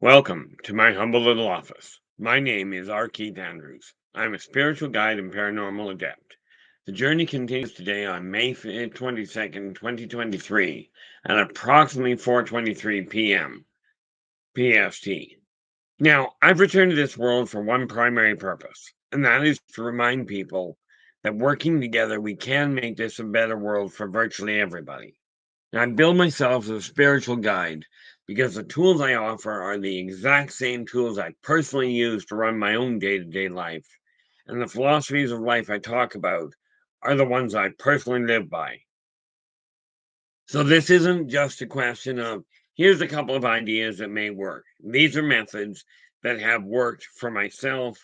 Welcome to my humble little office. My name is R. Keith Andrews. I'm a spiritual guide and paranormal adept. The journey continues today on May 22nd, 2023, at approximately 4:23 p.m. PST. Now, I've returned to this world for one primary purpose, and that is to remind people that working together, we can make this a better world for virtually everybody. And I build myself as a spiritual guide because the tools I offer are the exact same tools I personally use to run my own day to day life. And the philosophies of life I talk about are the ones I personally live by. So this isn't just a question of here's a couple of ideas that may work. These are methods that have worked for myself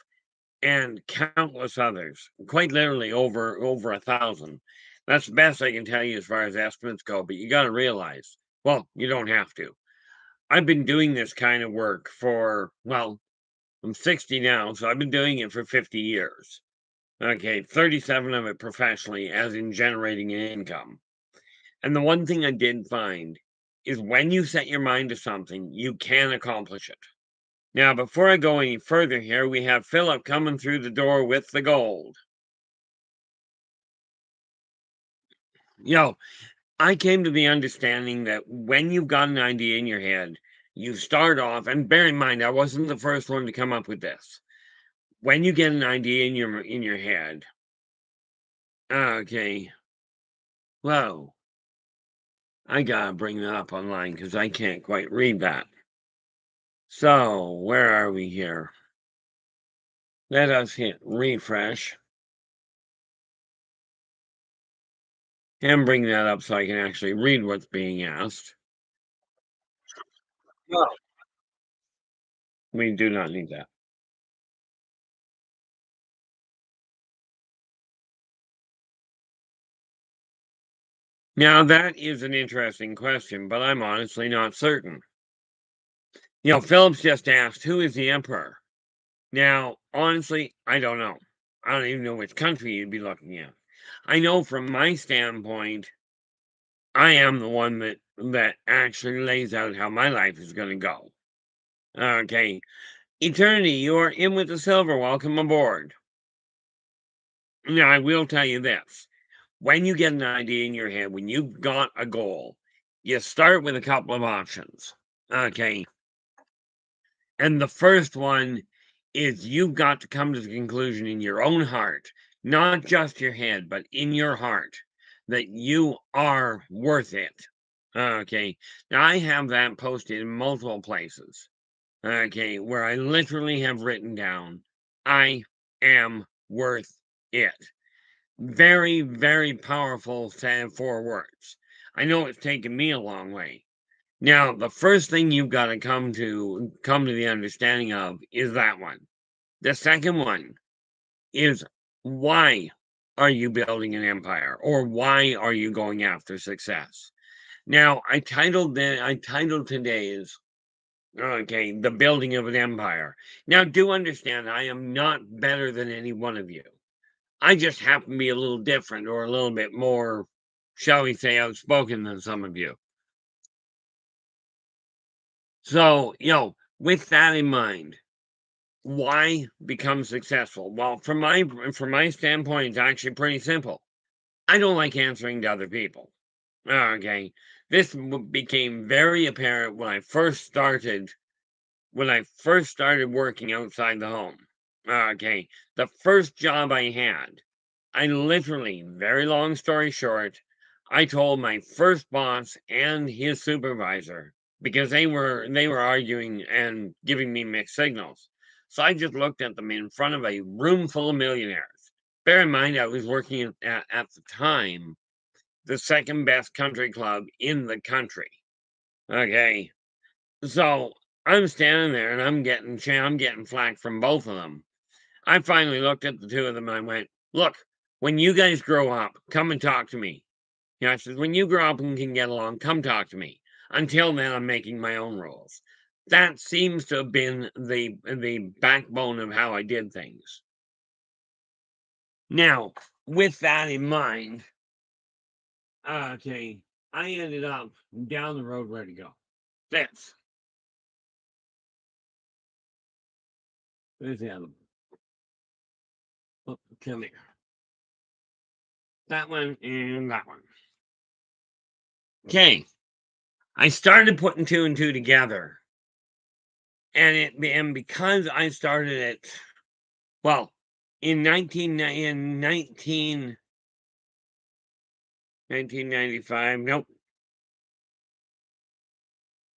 and countless others, quite literally over 1,000. That's the best I can tell you as far as estimates go, but you got to realize, well, you don't have to. I've been doing this kind of work for, well, I'm 60 now, so I've been doing it for 50 years. Okay, 37 of it professionally, as in generating an income. And the one thing I did find is when you set your mind to something, you can accomplish it. Now, before I go any further here, we have Philip coming through the door with the gold. Yo, I came to the understanding that when you've got an idea in your head, you start off, and bear in mind, I wasn't the first one to come up with this. When you get an idea in your head, okay, whoa, I gotta bring that up online because I can't quite read that. So, where are we here? Let us hit refresh and bring that up so I can actually read what's being asked. No, we do not need that. Now, that is an interesting question, but I'm honestly not certain. Phillips just asked, who is the emperor? Now, honestly, I don't know. I don't even know which country you'd be looking at. I know from my standpoint, I am the one that actually lays out how my life is going to go. Okay. Eternity, you are in with the silver. Welcome aboard. Now, I will tell you this. When you get an idea in your head, when you've got a goal, you start with a couple of options. Okay. And the first one is you've got to come to the conclusion in your own heart, not just your head, but in your heart, that you are worth it. Okay. Now, I have that posted in multiple places. Okay. Where I literally have written down, I am worth it. Very, very powerful set of 4 words. I know it's taken me a long way. Now, the first thing you've got to come to the understanding of is that one. The second one is why are you building an empire or why are you going after success? Now, I titled today's okay, the building of an empire. Now, do understand I am not better than any one of you. I just happen to be a little different or a little bit more, shall we say, outspoken than some of you. So, with that in mind, why become successful? Well, from my standpoint, it's actually pretty simple. I don't like answering to other people. Okay, this became very apparent when I first started working outside the home. Okay, the first job I had, I literally, very long story short, I told my first boss and his supervisor because they were arguing and giving me mixed signals. So I just looked at them in front of a room full of millionaires. Bear in mind, I was working at the time the second best country club in the country. Okay, so I'm standing there and I'm getting flack from both of them. I finally looked at the two of them and I went, look, when you guys grow up, come and talk to me. I said, when you grow up and can get along, come talk to me. Until then, I'm making my own rules. That seems to have been the backbone of how I did things. Now, with that in mind, okay, I ended up down the road where to go. This. Where's the other one? Oh, come here. That one and that one. Okay. I started putting two and two together. And because I started it, well, in 1995, nope,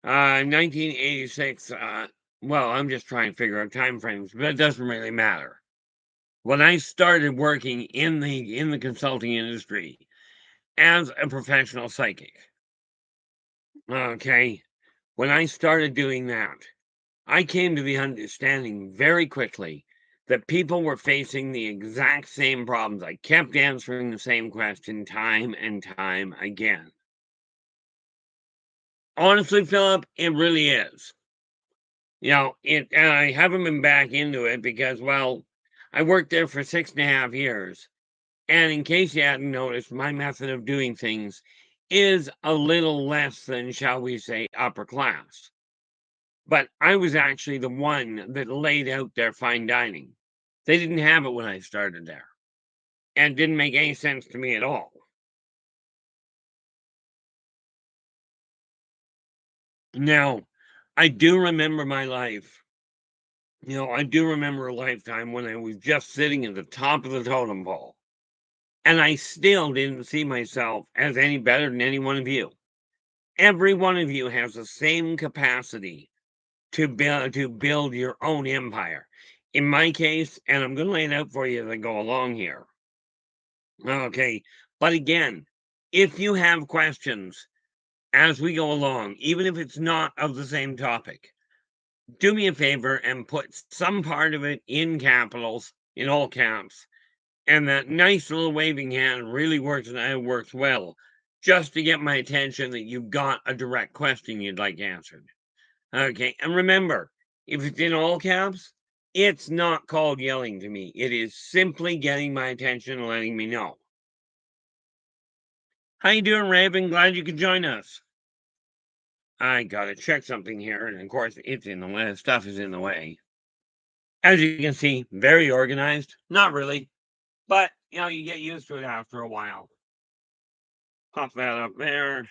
1986, well, I'm just trying to figure out time frames, but it doesn't really matter. When I started working in the consulting industry as a professional psychic, okay, when I started doing that, I came to the understanding very quickly that people were facing the exact same problems. I kept answering the same question time and time again. Honestly, Philip, it really is. And I haven't been back into it because, well, I worked there for 6.5 years. And in case you hadn't noticed, my method of doing things is a little less than, shall we say, upper class. But I was actually the one that laid out their fine dining. They didn't have it when I started there, and it didn't make any sense to me at all. Now, I do remember my life. I do remember a lifetime when I was just sitting at the top of the totem pole, and I still didn't see myself as any better than any one of you. Every one of you has the same capacity to build your own empire. In my case, and I'm going to lay it out for you as I go along here. Okay, but again, if you have questions as we go along, even if it's not of the same topic, do me a favor and put some part of it in capitals, in all caps, and that nice little waving hand really works and it works well, just to get my attention that you've got a direct question you'd like answered. Okay, and remember, if it's in all caps, it's not called yelling to me. It is simply getting my attention and letting me know. How you doing, Raven? Glad you could join us. I gotta check something here, and of course, it's in the way. Stuff is in the way. As you can see, very organized. Not really, but you get used to it after a while. Pop that up there.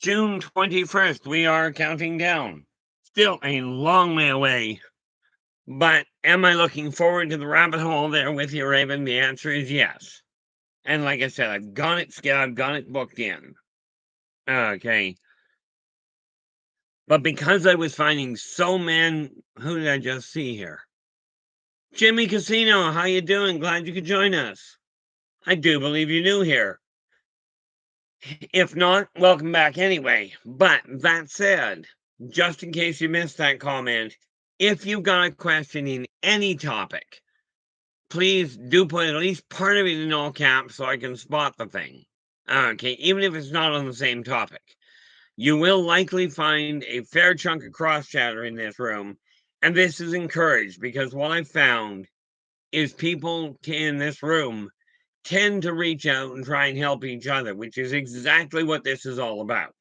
June 21st, we are counting down. Still a long way away. But am I looking forward to the rabbit hole there with you, Raven? The answer is yes. And like I said, I've got it booked in. Okay. But because I was finding so many, who did I just see here? Jimmy Casino, how you doing? Glad you could join us. I do believe you're new here. If not, welcome back anyway. But that said, just in case you missed that comment, if you've got a question in any topic, please do put at least part of it in all caps so I can spot the thing. Okay, even if it's not on the same topic. You will likely find a fair chunk of cross chatter in this room, and this is encouraged because what I found is people in this room tend to reach out and try and help each other, which is exactly what this is all about.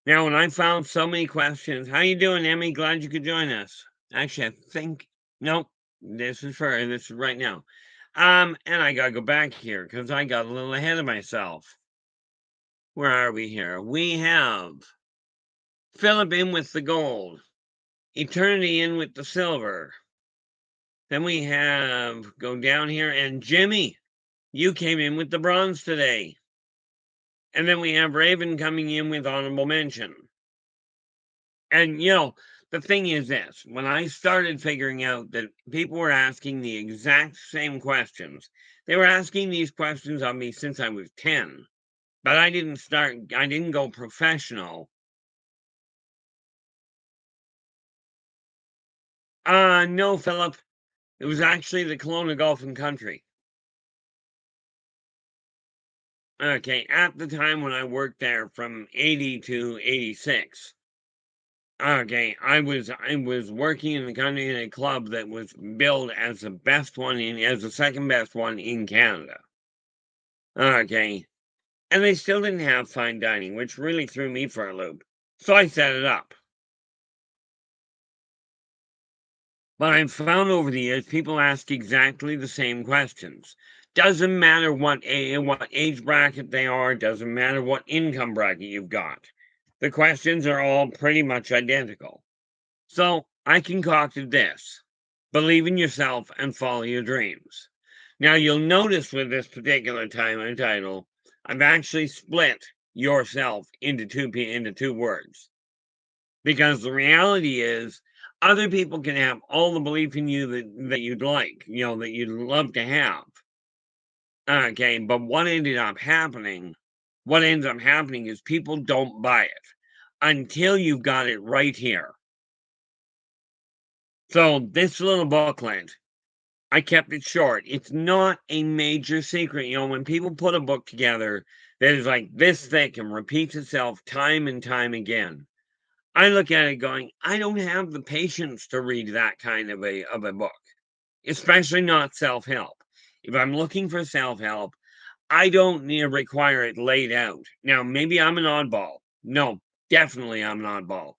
Now, when I found so many questions, how you doing, Emmy? Glad you could join us. Actually, I think nope, this is right now. And I gotta go back here because I got a little ahead of myself. Where are we here? We have Philip in with the gold, Eternity in with the silver. Then we have go down here, and Jimmy, you came in with the bronze today. And then we have Raven coming in with honorable mention. And the thing is this, when I started figuring out that people were asking the exact same questions, they were asking these questions of me since I was 10. But I didn't go professional. No, Philip. It was actually the Kelowna Golf and Country. Okay, at the time when I worked there from 80 to 86. Okay, I was working in the country in a club that was billed as the second best one in Canada. Okay. And they still didn't have fine dining, which really threw me for a loop. So I set it up. But I've found over the years, people ask exactly the same questions. Doesn't matter what age bracket they are, doesn't matter what income bracket you've got. The questions are all pretty much identical. So I concocted this: believe in yourself and follow your dreams. Now you'll notice with this particular title, I've actually split yourself into two words. Because the reality is, other people can have all the belief in you that you'd like, that you'd love to have. Okay, but what ends up happening is people don't buy it until you've got it right here. So this little booklet, I kept it short. It's not a major secret. When people put a book together that is like this thick and repeats itself time and time again, I look at it going, I don't have the patience to read that kind of a book, especially not self-help. If I'm looking for self-help, I don't require it laid out. Now, maybe I'm an oddball. No, definitely I'm an oddball.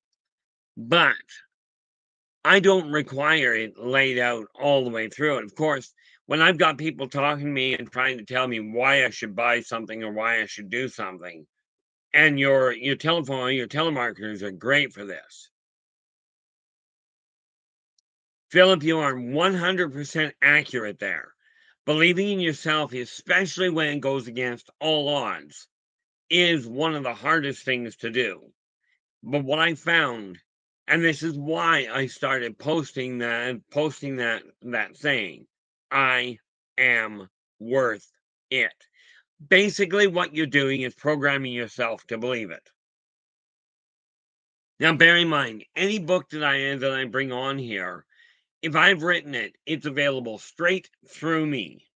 But I don't require it laid out all the way through. And of course, when I've got people talking to me and trying to tell me why I should buy something or why I should do something, and your telemarketers are great for this. Philip, you are 100% accurate there. Believing in yourself, especially when it goes against all odds, is one of the hardest things to do. But what I found, and this is why I started posting that saying, I am worth it. Basically, what you're doing is programming yourself to believe it. Now, bear in mind, any book that I bring on here, if I've written it, it's available straight through me.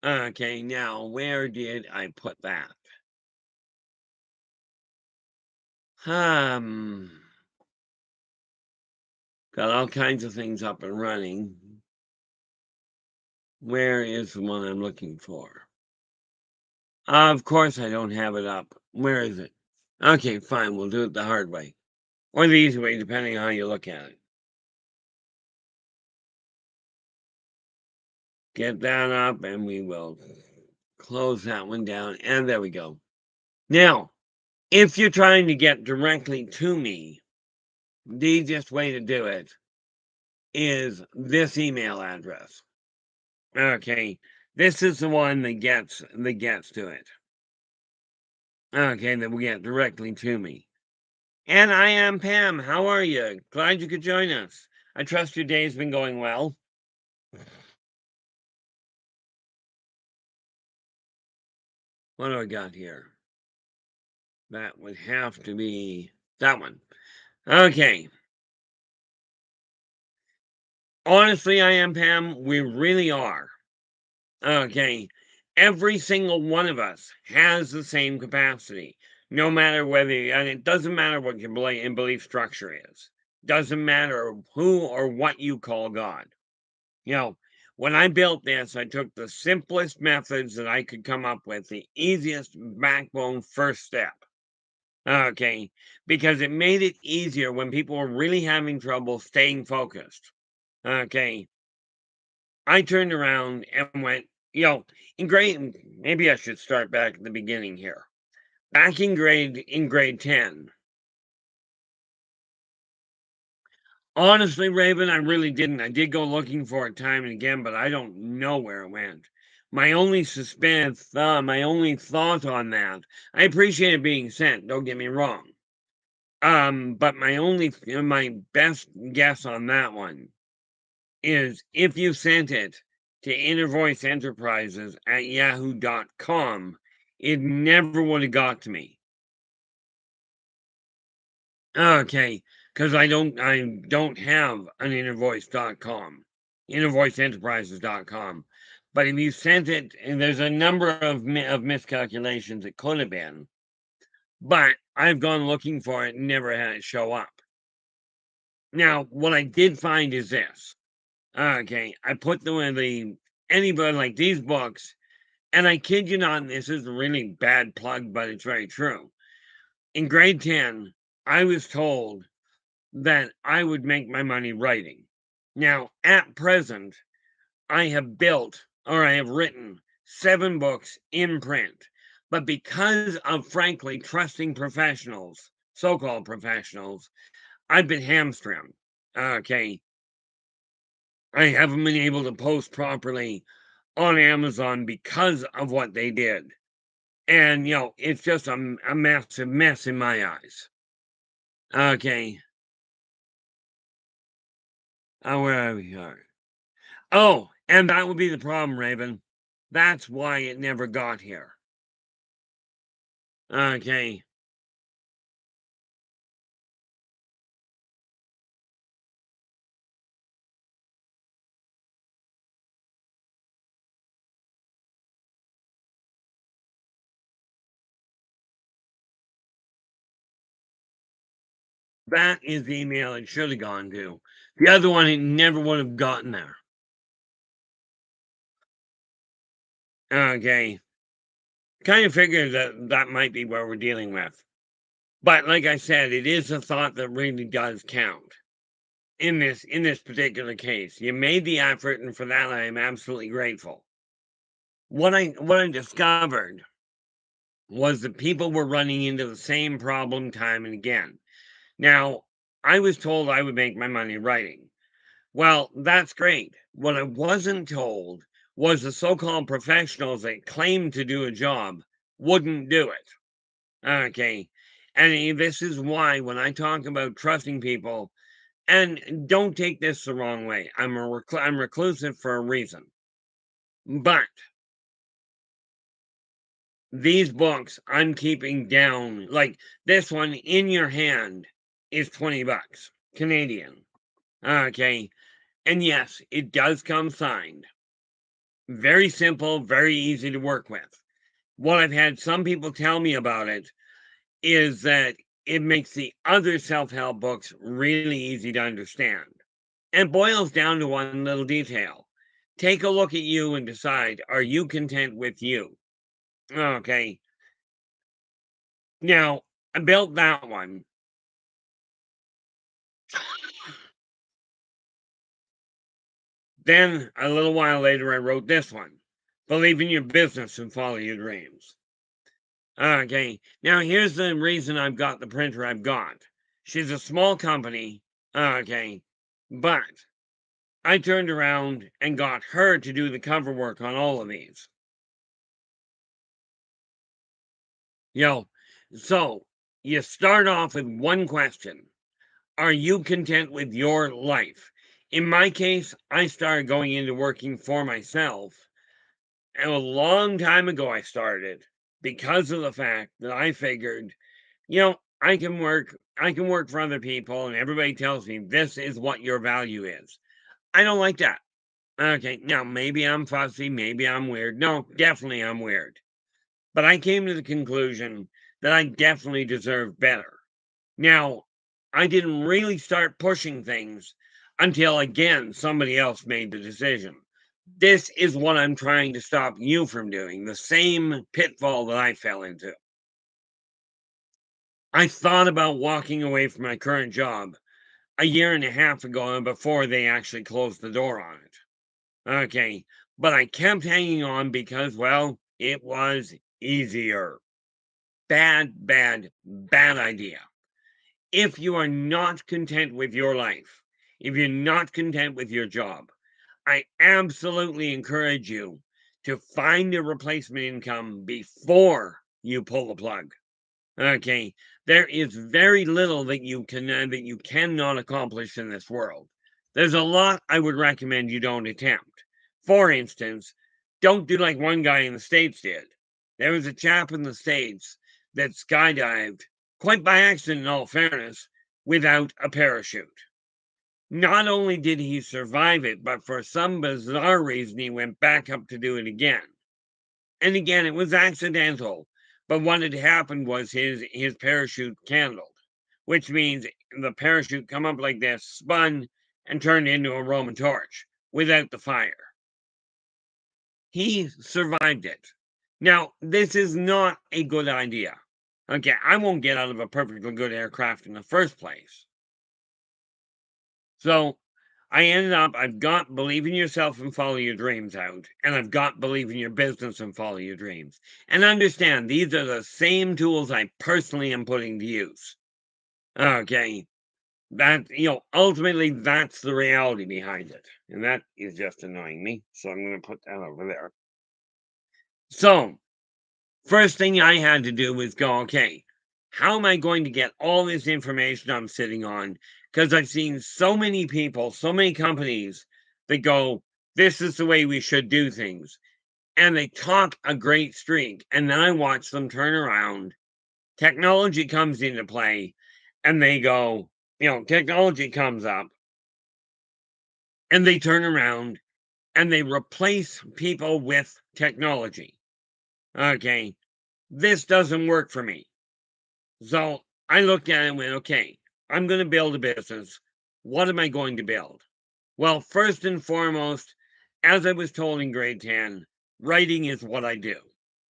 Okay, now where did I put that? Got all kinds of things up and running. Where is the one I'm looking for? Of course I don't have it up. Where is it? Okay, fine, we'll do it the hard way. Or the easy way, depending on how you look at it. Get that up, and we will close that one down, and there we go. Now, if you're trying to get directly to me, the easiest way to do it is this email address. Okay, this is the one that gets to it. Okay, that will get directly to me. And I am Pam. How are you? Glad you could join us. I trust your day's been going well. What do I got here? That would have to be that one. Okay. Honestly, I am Pam. We really are. Okay. Every single one of us has the same capacity. No matter and it doesn't matter what your belief structure is. Doesn't matter who or what you call God. When I built this, I took the simplest methods that I could come up with, the easiest backbone first step. Okay, because it made it easier when people were really having trouble staying focused. Okay, I turned around and went, in grade, maybe I should start back at the beginning here. Back in grade 10. Honestly, Raven, I really didn't. I did go looking for it time and again, but I don't know where it went. My only my only thought on that, I appreciate it being sent, don't get me wrong. But my best guess on that one is if you sent it to Inner Voice Enterprises at yahoo.com, it never would have got to me. Okay, because I don't have an innervoice.com, innervoiceenterprises.com. But if you sent it, and there's a number of miscalculations it could have been, but I've gone looking for it and never had it show up. Now, what I did find is this. Okay, I put anybody like these books, And I kid you not, and this is a really bad plug, but it's very true. In grade 10, I was told that I would make my money writing. Now, at present, I have built or I have written 7 books in print. But because of, frankly, trusting professionals, so-called professionals, I've been hamstrung. Okay. I haven't been able to post properly on Amazon because of what they did. And, it's just a massive mess in my eyes. Okay. Where are we here? Oh, and that would be the problem, Raven. That's why it never got here. Okay. That is the email it should have gone to. The other one, it never would have gotten there. Okay. Kind of figured that that might be what we're dealing with. But like I said, it is a thought that really does count in this particular case. You made the effort, and for that I am absolutely grateful. What I discovered was that people were running into the same problem time and again. Now, I was told I would make my money writing. Well, that's great. What I wasn't told was the so-called professionals that claimed to do a job wouldn't do it. Okay. And this is why when I talk about trusting people, and don't take this the wrong way, I'm reclusive for a reason. But these books I'm keeping down, like this one in your hand is 20 bucks Canadian. Okay. And yes, it does come signed. Very simple, very easy to work with. What I've had some people tell me about it is that it makes the other self-help books really easy to understand. And boils down to one little detail. Take a look at you and decide, are you content with you? Okay. Now, I built that one. Then, a little while later, I wrote this one. Believe in your business and follow your dreams. Okay. Now, here's the reason I've got the printer I've got. She's a small company. Okay. But I turned around and got her to do the cover work on all of these. So you start off with one question. Are you content with your life? In my case, I started going into working for myself. And a long time ago, I started because of the fact that I figured, I can work for other people, and everybody tells me this is what your value is. I don't like that. Okay, now maybe I'm fussy, maybe I'm weird. No, definitely I'm weird. But I came to the conclusion that I definitely deserve better. Now, I didn't really start pushing things until again somebody else made the decision. This is what I'm trying to stop you from doing, the same pitfall that I fell into. I thought about walking away from my current job a year and a half ago before they actually closed the door on it. Okay, but I kept hanging on because, well, it was easier. Bad, bad, bad idea. If you are not content with your life, if you're not content with your job, I absolutely encourage you to find a replacement income before you pull the plug. Okay, there is very little that you cannot accomplish in this world. There's a lot I would recommend you don't attempt. For instance, don't do like one guy in the States did. There was a chap in the States that skydived, quite by accident in all fairness, without a parachute. Not only did he survive it, but for some bizarre reason, he went back up to do it again. And again, it was accidental. But what had happened was his parachute candled, which means the parachute come up like this, spun, and turned into a Roman torch without the fire. He survived it. Now, this is not a good idea. Okay, I won't get out of a perfectly good aircraft in the first place. So I ended up, I've got believe in yourself and follow your dreams out, and I've got believe in your business and follow your dreams. And understand, these are the same tools I personally am putting to use. Okay, that, ultimately, that's the reality behind it. And that is just annoying me. So I'm going to put that over there. So, first thing I had to do was go, okay, how am I going to get all this information I'm sitting on? Because I've seen so many people, so many companies that go, this is the way we should do things. And they talk a great streak. And then I watch them turn around. Technology comes into play. And they go, technology comes up. And they turn around and they replace people with technology. Okay, this doesn't work for me. So I looked at it and went, okay, I'm going to build a business. What am I going to build? Well, first and foremost, as I was told in grade 10, writing is what I do.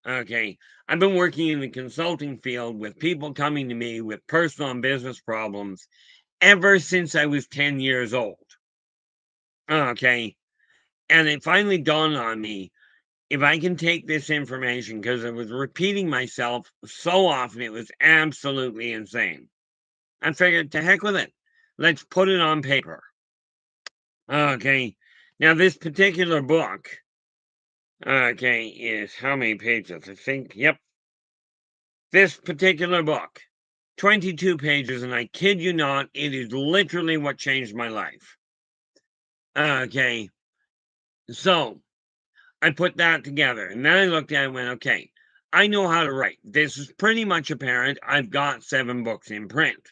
Okay, I've been working in the consulting field with people coming to me with personal and business problems ever since I was 10 years old. Okay, and it finally dawned on me, if I can take this information, because I was repeating myself so often, it was absolutely insane. I figured, to heck with it. Let's put it on paper. Okay. Now, this particular book, okay, is how many pages? I think, yep. This particular book, 22 pages, and I kid you not, it is literally what changed my life. Okay. So, I put that together, and then I looked at it and went, okay, I know how to write. This is pretty much apparent. I've got 7 books in print.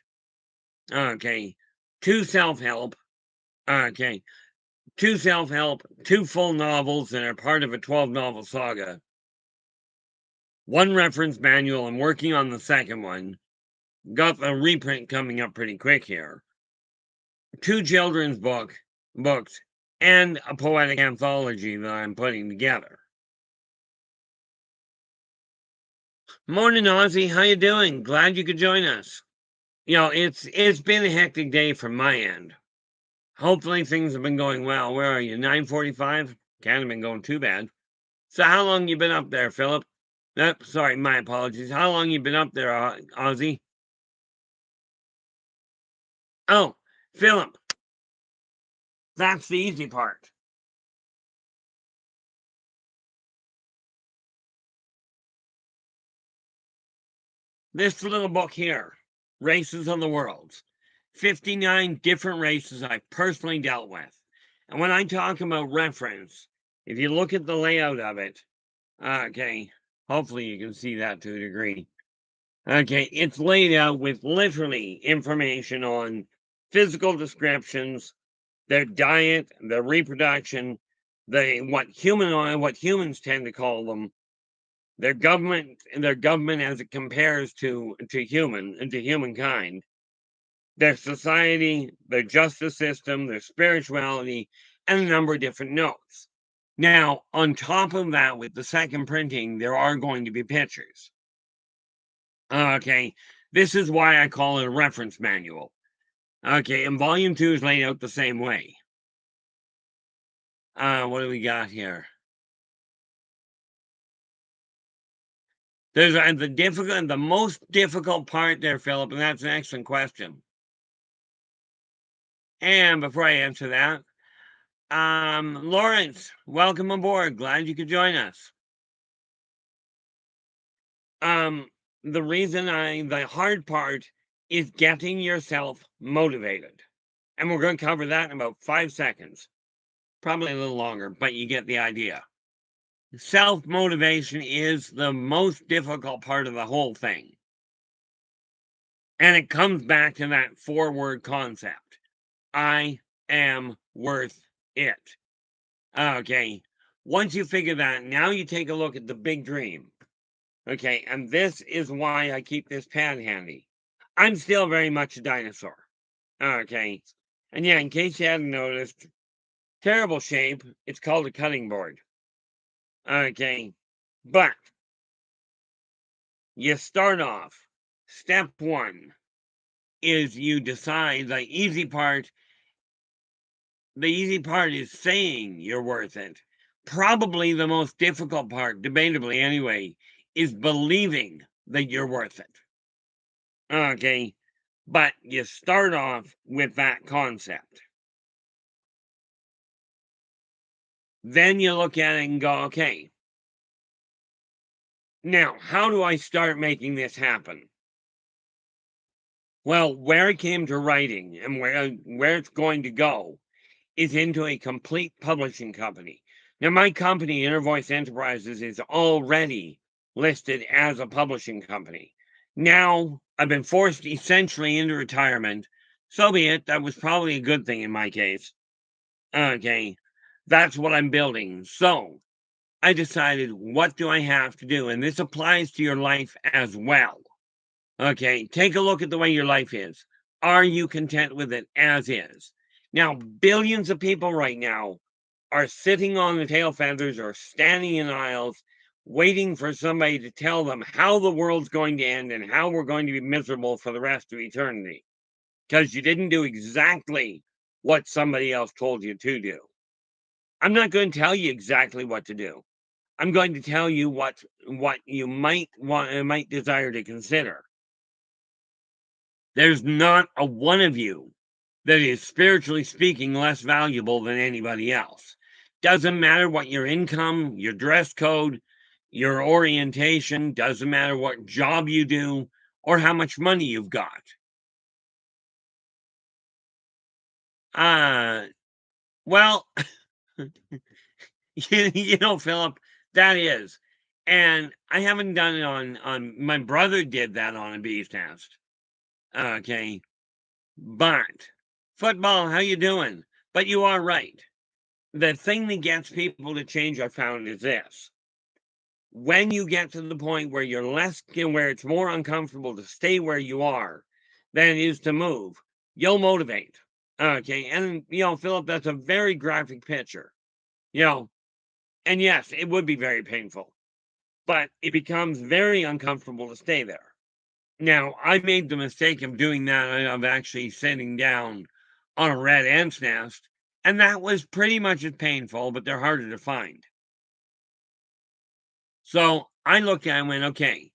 Okay. 2 self-help. Okay. 2 self-help, 2 full novels that are part of a 12-novel saga. 1 reference manual. I'm working on the second one. Got the reprint coming up pretty quick here. 2 children's books, and a poetic anthology that I'm putting together. Morning, Ozzy. How you doing? Glad you could join us. It's been a hectic day from my end. Hopefully things have been going well. Where are you? 9:45? Can't have been going too bad. So how long you been up there, Philip? Sorry, my apologies. How long you been up there, Ozzy? Oh, Philip, that's the easy part. This little book here, Races of the World. 59 different races I've personally dealt with. And when I talk about reference, if you look at the layout of it, okay, hopefully you can see that to a degree. Okay, it's laid out with literally information on physical descriptions, their diet, their reproduction, what humans tend to call them, their government as it compares to humankind, their society, their justice system, their spirituality, and a number of different notes. Now, on top of that, with the second printing, there are going to be pictures. Okay, this is why I call it a reference manual. Okay, and volume 2 is laid out the same way. What do we got here? There's the most difficult part there, Philip, and that's an excellent question. And before I answer that, Lawrence, welcome aboard. Glad you could join us. The hard part is getting yourself motivated. And we're going to cover that in about 5 seconds. Probably a little longer, but you get the idea. Self-motivation is the most difficult part of the whole thing. And it comes back to that 4-word concept. I am worth it. Okay. Once you figure that, now you take a look at the big dream. Okay. And this is why I keep this pad handy. I'm still very much a dinosaur. Okay. And yeah, in case you hadn't noticed, terrible shape. It's called a cutting board. Okay. But You start off. Step one is you decide the easy part is saying you're worth it. Probably the most difficult part, debatably anyway, is believing that you're worth it. Okay, but you start off with that concept. Then you look at it and go, okay, now how do I start making this happen? Well, where it came to writing and where it's going to go is into a complete publishing company. Now, my company, Inner Voice Enterprises, is already listed as a publishing company. Now, I've been forced essentially into retirement. So be it. That was probably a good thing in my case. Okay, that's what I'm building. So I decided, what do I have to do? And this applies to your life as well. Okay, take a look at the way your life is. Are you content with it as is? Now, billions of people right now are sitting on the tail feathers or standing in aisles waiting for somebody to tell them how the world's going to end and how we're going to be miserable for the rest of eternity because you didn't do exactly what somebody else told you to do. I'm not going to tell you exactly what to do. I'm going to tell you what you might desire to consider. There's not a one of you that is, spiritually speaking, less valuable than anybody else. Doesn't matter what your income, your dress code, your orientation, doesn't matter what job you do or how much money you've got. Well, Philip, that is. And I haven't done it on my brother did that on a bee's nest. Okay. But football, how you doing? But you are right. The thing that gets people to change, I found, is this. When you get to the point where where it's more uncomfortable to stay where you are than it is to move, you'll motivate. Okay. And, Philip, that's a very graphic picture, you know, and yes, it would be very painful, but it becomes very uncomfortable to stay there. Now, I made the mistake of doing that, of actually sitting down on a red ant's nest, and that was pretty much as painful, but they're harder to find. So I looked at it and went, okay,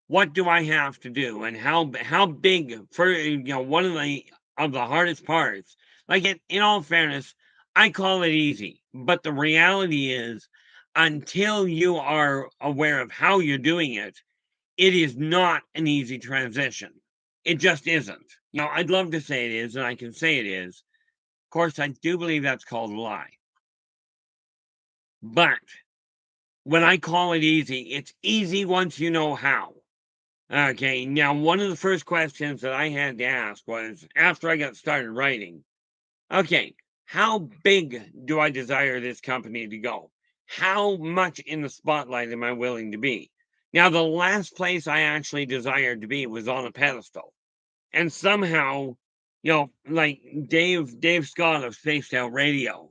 what do I have to do? And how big for one of the hardest parts, like in all fairness, I call it easy, but the reality is until you are aware of how you're doing it, it is not an easy transition. It just isn't. I'd love to say it is, and I can say it is. Of course, I do believe that's called a lie. But when I call it easy, it's easy once you know how. Okay, now one of the first questions that I had to ask was after I got started writing, okay, how big do I desire this company to go? How much in the spotlight am I willing to be? Now, the last place I actually desired to be was on a pedestal. And somehow, like Dave Scott of Spaced Out Radio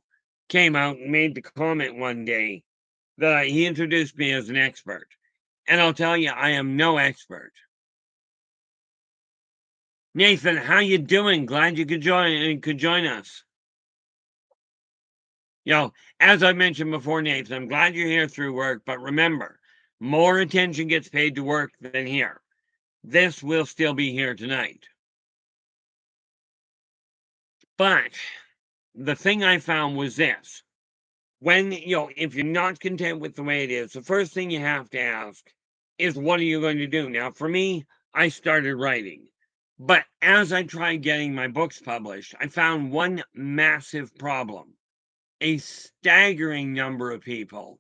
came out and made the comment one day that he introduced me as an expert. And I'll tell you, I am no expert. Nathan, how you doing? Glad you could join us. As I mentioned before, Nathan, I'm glad you're here through work, but remember, more attention gets paid to work than here. This will still be here tonight. But the thing I found was this. When, if you're not content with the way it is, the first thing you have to ask is, what are you going to do? Now, for me, I started writing. But as I tried getting my books published, I found one massive problem. A staggering number of people,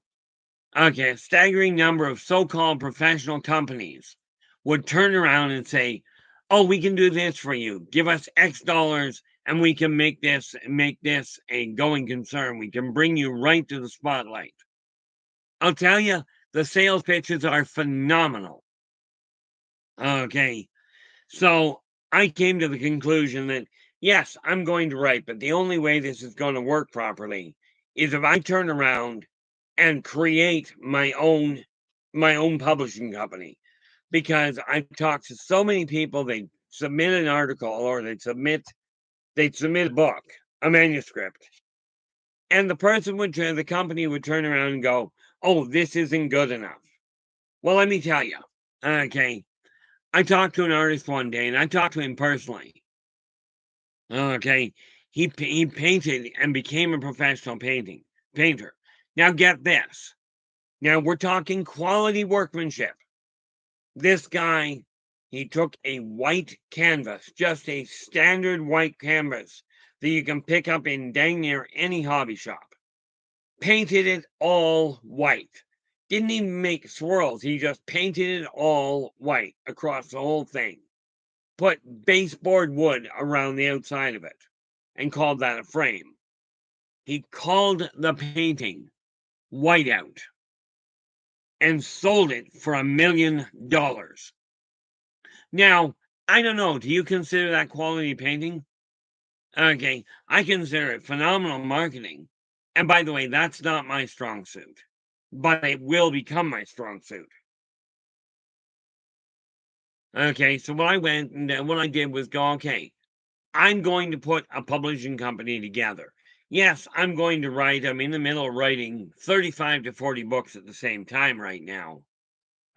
a staggering number of so-called professional companies would turn around and say, oh, we can do this for you. Give us X dollars and we can make this a going concern. We can bring you right to the spotlight. I'll tell you, the sales pitches are phenomenal. Okay. So I came to the conclusion that, yes, I'm going to write, but the only way this is going to work properly is if I turn around and create my own publishing company. because I've talked to so many people. They submit an article or they'd submit a book, a manuscript, and the company would turn around and go, "Oh, this isn't good enough." Well, let me tell you. Okay, I talked to an artist one day, and I talked to him personally. Okay, he painted and became a professional painter. Now get this. Now we're talking quality workmanship. This guy, he took a white canvas, just a standard white canvas that you can pick up in dang near any hobby shop. Painted it all white. Didn't even make swirls. He just painted it all white across the whole thing. Put baseboard wood around the outside of it and called that a frame. He called the painting Whiteout and sold it for $1 million. Now, I don't know, do you consider that quality painting? Okay, I consider it phenomenal marketing. And by the way, that's not my strong suit, but it will become my strong suit. Okay, so what I did was go, okay, I'm going to put a publishing company together. Yes, I'm going to write. I'm in the middle of writing 35 to 40 books at the same time right now.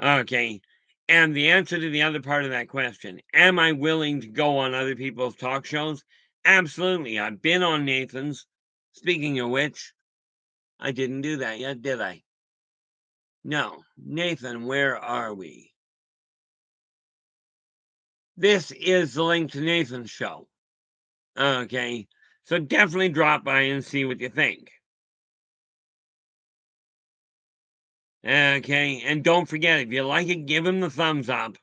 Okay. And the answer to the other part of that question, am I willing to go on other people's talk shows? Absolutely. I've been on Nathan's. Speaking of which, I didn't do that yet, did I? No. Nathan, where are we? This is the link to Nathan's show. Okay. So definitely drop by and see what you think. Okay. And don't forget, if you like it, give him the thumbs up.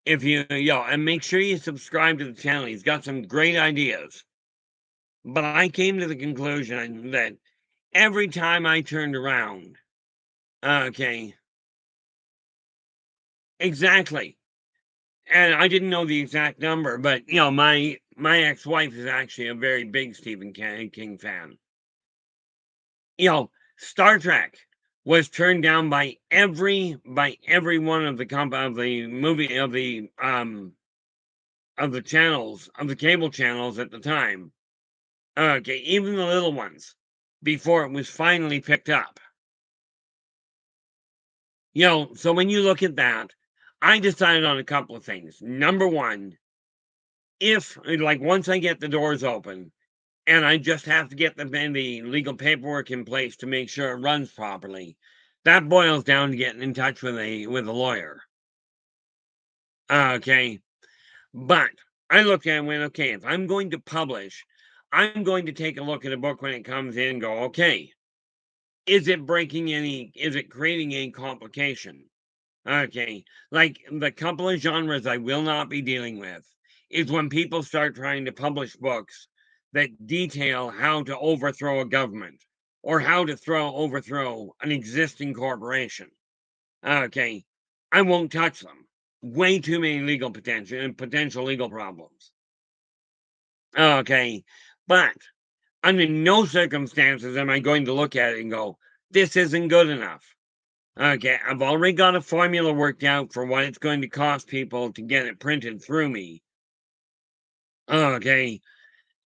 If and make sure you subscribe to the channel. He's got some great ideas. But I came to the conclusion that every time I turned around, okay, exactly. And I didn't know the exact number, but my ex-wife is actually a very big Stephen King fan. Star Trek was turned down by every one of the channels, of the cable channels at the time. Okay, even the little ones, before it was finally picked up. So when you look at that, I decided on a couple of things. Number one, once I get the doors open, and I just have to get the legal paperwork in place to make sure it runs properly, that boils down to getting in touch with a lawyer. Okay, but I looked at it and went, okay, if I'm going to publish, I'm going to take a look at a book when it comes in and go, okay, is it creating any complication? Okay, like the couple of genres I will not be dealing with is when people start trying to publish books that detail how to overthrow a government or how to overthrow an existing corporation. Okay, I won't touch them. Way too many potential legal problems. Okay, but under no circumstances am I going to look at it and go, this isn't good enough. Okay, I've already got a formula worked out for what it's going to cost people to get it printed through me. Okay,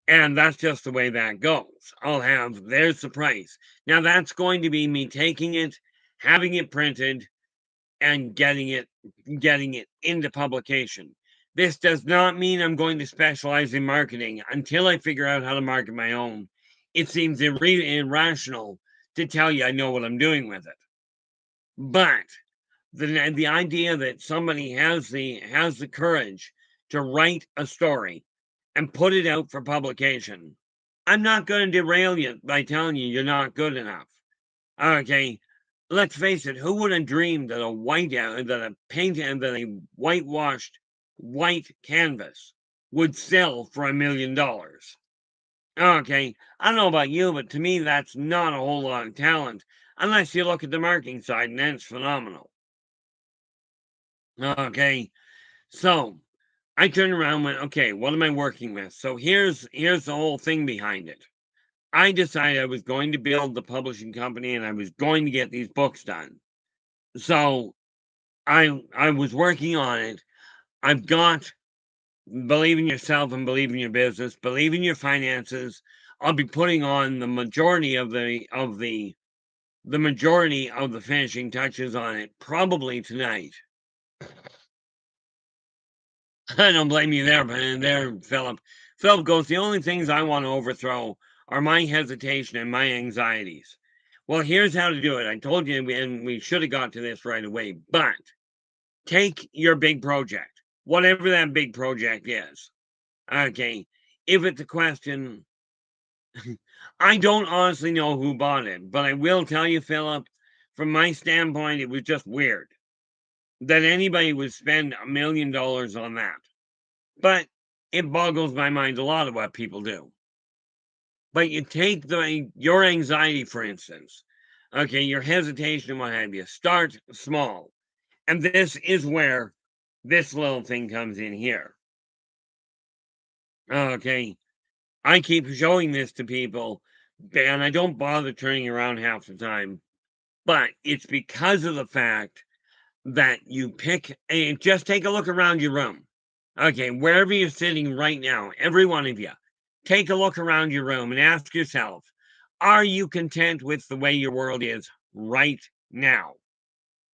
and that's just the way that goes. There's the price. Now that's going to be me taking it, having it printed, and getting it into publication. This does not mean I'm going to specialize in marketing until I figure out how to market my own. It seems irrational to tell you I know what I'm doing with it. But the idea that somebody has the courage to write a story and put it out for publication, I'm not going to derail you by telling you you're not good enough. Okay, let's face it. Who would have dreamed that a whitewashed white canvas would sell for $1 million? Okay, I don't know about you, but to me that's not a whole lot of talent unless you look at the marketing side, and that's phenomenal. Okay, so I turned around and went, okay, what am I working with? So here's the whole thing behind it. I decided I was going to build the publishing company and I was going to get these books done. So I was working on it. I've got believe in yourself and believe in your business, believe in your finances. I'll be putting on the majority of the finishing touches on it probably tonight. I don't blame you there, but there, Philip. Philip goes, the only things I want to overthrow are my hesitation and my anxieties. Well, here's how to do it. I told you, and we should have got to this right away, but take your big project, whatever that big project is. Okay. If it's a question, I don't honestly know who bought it, but I will tell you, Philip, from my standpoint, it was just weird that anybody would spend $1 million on that. But it boggles my mind a lot of what people do. But you take your anxiety, for instance, okay, your hesitation and what have you, start small. And this is where this little thing comes in here. Okay. I keep showing this to people, and I don't bother turning around half the time. But it's because of the fact that you pick and just take a look around your room. Okay, wherever you're sitting right now, every one of you, take a look around your room and ask yourself, are you content with the way your world is right now?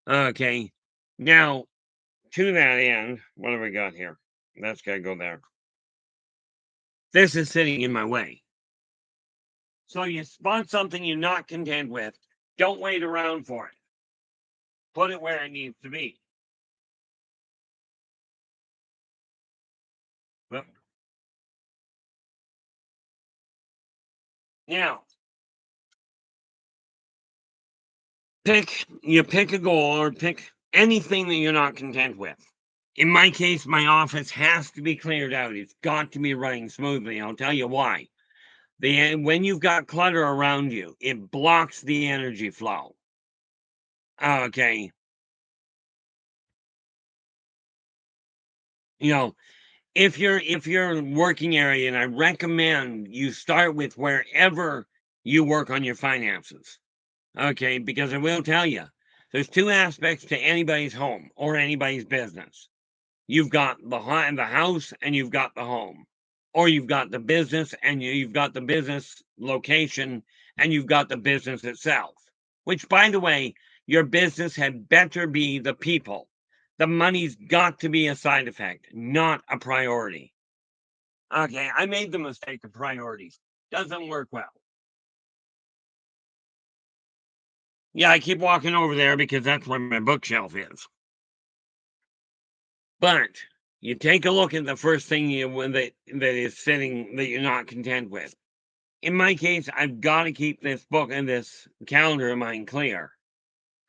Okay, now to that end, what have we got here? That's got to go there. This is sitting in my way. So you spot something you're not content with, don't wait around for it. Put it where it needs to be. Well, now, pick a goal or pick anything that you're not content with. In my case, my office has to be cleared out. It's got to be running smoothly. I'll tell you why. When you've got clutter around you, it blocks the energy flow. Okay. You know, if you're working area, and I recommend you start with wherever you work on your finances. Okay, because I will tell you, there's two aspects to anybody's home or anybody's business. You've got the house and you've got the home, or you've got the business and you've got the business location and you've got the business itself. Which, by the way, your business had better be the people. The money's got to be a side effect, not a priority. Okay, I made the mistake of priorities. Doesn't work well. Yeah, I keep walking over there because that's where my bookshelf is. But you take a look at the first thing that is sitting that you're not content with. In my case, I've got to keep this book and this calendar of mine clear.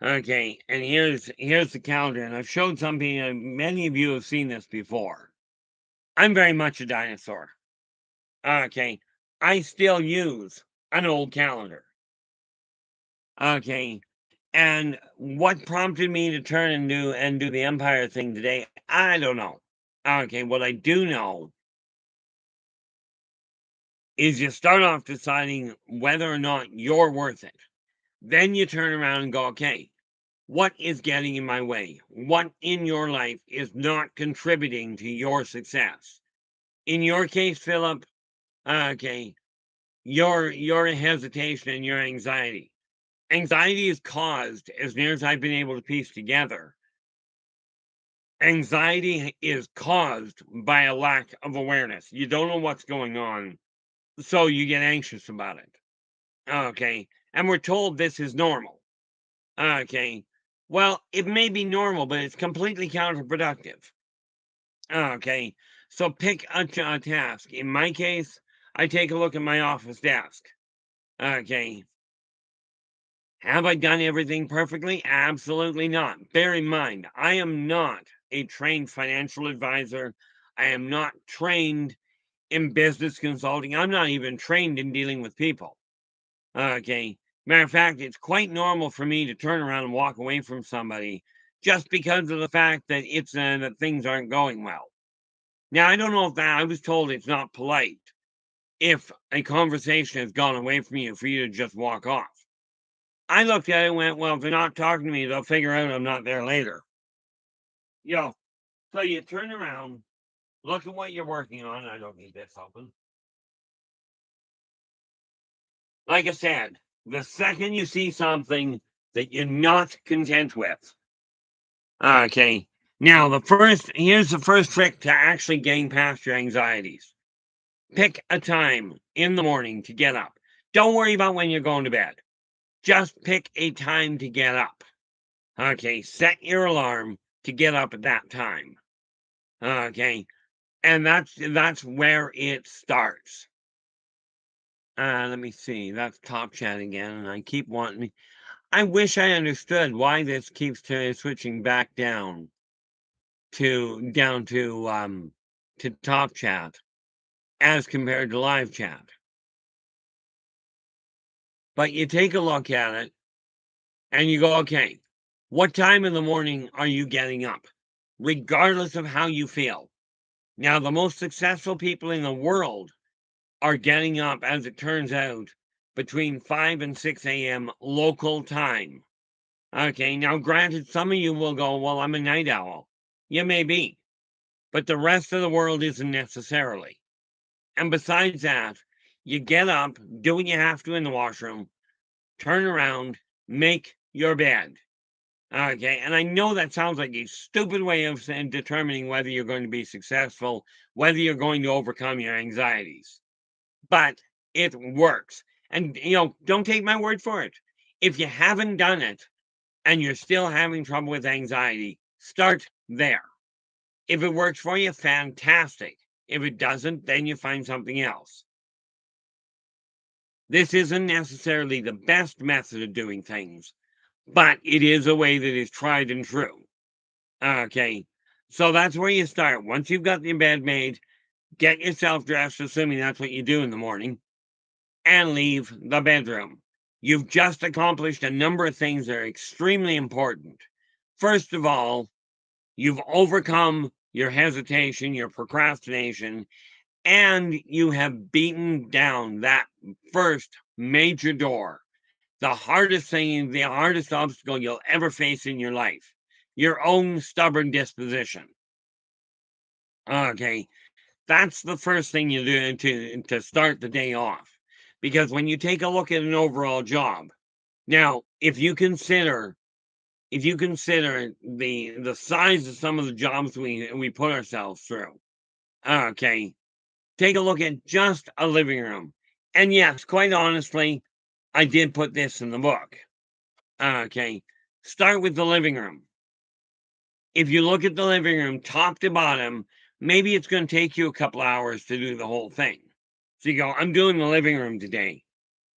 Okay, and here's the calendar, and I've showed something. Many of you have seen this before. I'm very much a dinosaur. Okay, I still use an old calendar. Okay, and what prompted me to turn and do the Empire thing today? I don't know. Okay, what I do know is you start off deciding whether or not you're worth it. Then you turn around and go, okay, what is getting in my way? What in your life is not contributing to your success? In your case, Philip, okay, your hesitation and your anxiety. Anxiety is caused, as near as I've been able to piece together, anxiety is caused by a lack of awareness. You don't know what's going on, so you get anxious about it. Okay. And we're told this is normal. Okay. Well, it may be normal, but it's completely counterproductive. Okay. So pick a task. In my case, I take a look at my office desk. Okay. Have I done everything perfectly? Absolutely not. Bear in mind, I am not a trained financial advisor. I am not trained in business consulting. I'm not even trained in dealing with people. Okay. Matter of fact, it's quite normal for me to turn around and walk away from somebody just because of the fact that it's that things aren't going well. Now, I don't know if that I was told it's not polite if a conversation has gone away from you for you to just walk off. I looked at it and went, well, if they're not talking to me, they'll figure out I'm not there later. You know, so you turn around, look at what you're working on. I don't need this open. Like I said, the second you see something that you're not content with, okay. Now, here's the first trick to actually getting past your anxieties. Pick a time in the morning to get up. Don't worry about when you're going to bed. Just pick a time to get up. Okay, set your alarm to get up at that time. Okay, and that's where it starts. Let me see. That's top chat again, and I keep wanting. I wish I understood why this keeps switching back to top chat as compared to live chat. But you take a look at it and you go, okay, what time in the morning are you getting up? Regardless of how you feel. Now, the most successful people in the world are getting up, as it turns out, between 5 and 6 a.m. local time. Okay, now granted, some of you will go, well, I'm a night owl. You may be, but the rest of the world isn't necessarily. And besides that, you get up, do what you have to in the washroom, turn around, make your bed. Okay, and I know that sounds like a stupid way of determining whether you're going to be successful, whether you're going to overcome your anxieties, but it works. And, don't take my word for it. If you haven't done it and you're still having trouble with anxiety, start there. If it works for you, fantastic. If it doesn't, then you find something else. This isn't necessarily the best method of doing things, but it is a way that is tried and true. Okay, so that's where you start. Once you've got your bed made, get yourself dressed, assuming that's what you do in the morning, and leave the bedroom. You've just accomplished a number of things that are extremely important. First of all, you've overcome your hesitation, your procrastination, and you have beaten down that first major door. The hardest thing, the hardest obstacle you'll ever face in your life, your own stubborn disposition. Okay, that's the first thing you do to start the day off. Because when you take a look at an overall job, now if you consider the size of some of the jobs we put ourselves through, okay, take a look at just a living room. And yes, quite honestly, I did put this in the book. Okay, start with the living room. If you look at the living room top to bottom, maybe it's going to take you a couple hours to do the whole thing. So you go, I'm doing the living room today.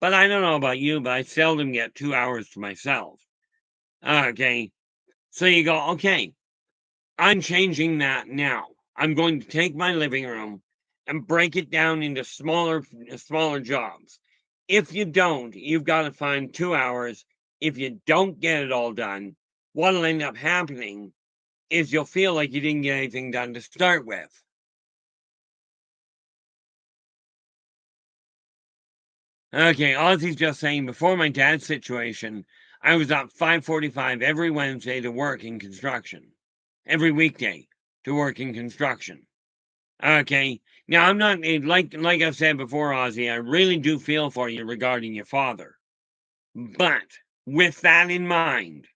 But I don't know about you, but I seldom get 2 hours to myself. Okay, so you go, okay, I'm changing that now. I'm going to take my living room and break it down into smaller jobs. If you don't, you've got to find 2 hours. If you don't get it all done, what'll end up happening is you'll feel like you didn't get anything done to start with. Okay, Ozzy's just saying, before my dad's situation, I was up 5:45 every Wednesday to work in construction. Every weekday to work in construction. Okay. Now I'm not like I've said before, Ozzy, I really do feel for you regarding your father. But with that in mind,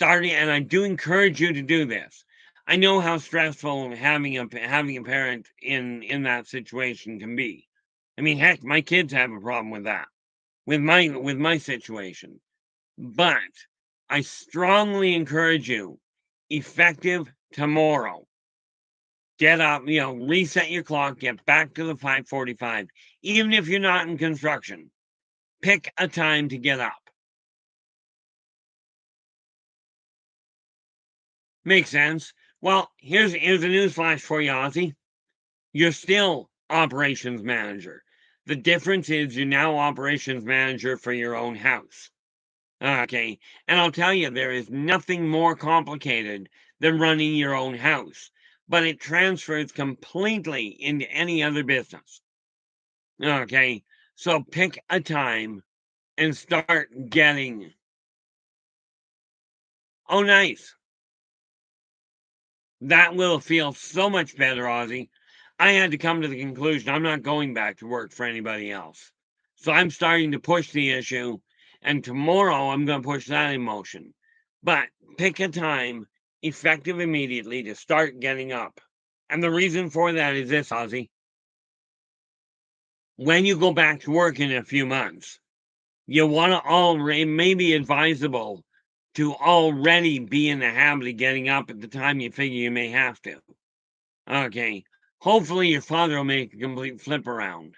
and I do encourage you to do this. I know how stressful having a parent in that situation can be. I mean, heck, my kids have a problem with that, with my situation. But I strongly encourage you, effective tomorrow. Get up, reset your clock, get back to the 5:45. Even if you're not in construction, pick a time to get up. Makes sense. Well, here's a news flash for you, Ozzy. You're still operations manager. The difference is you're now operations manager for your own house. Okay. And I'll tell you, there is nothing more complicated than running your own house, but it transfers completely into any other business. Okay. So pick a time and start getting. Oh, nice. That will feel so much better, Ozzy. I had to come to the conclusion I'm not going back to work for anybody else. So I'm starting to push the issue, and tomorrow I'm going to push that in motion. But pick a time, effective immediately, to start getting up. And the reason for that is this, Ozzy. When you go back to work in a few months, you want to already, maybe advisable to already be in the habit of getting up at the time you figure you may have to. Okay. Hopefully your father will make a complete flip around.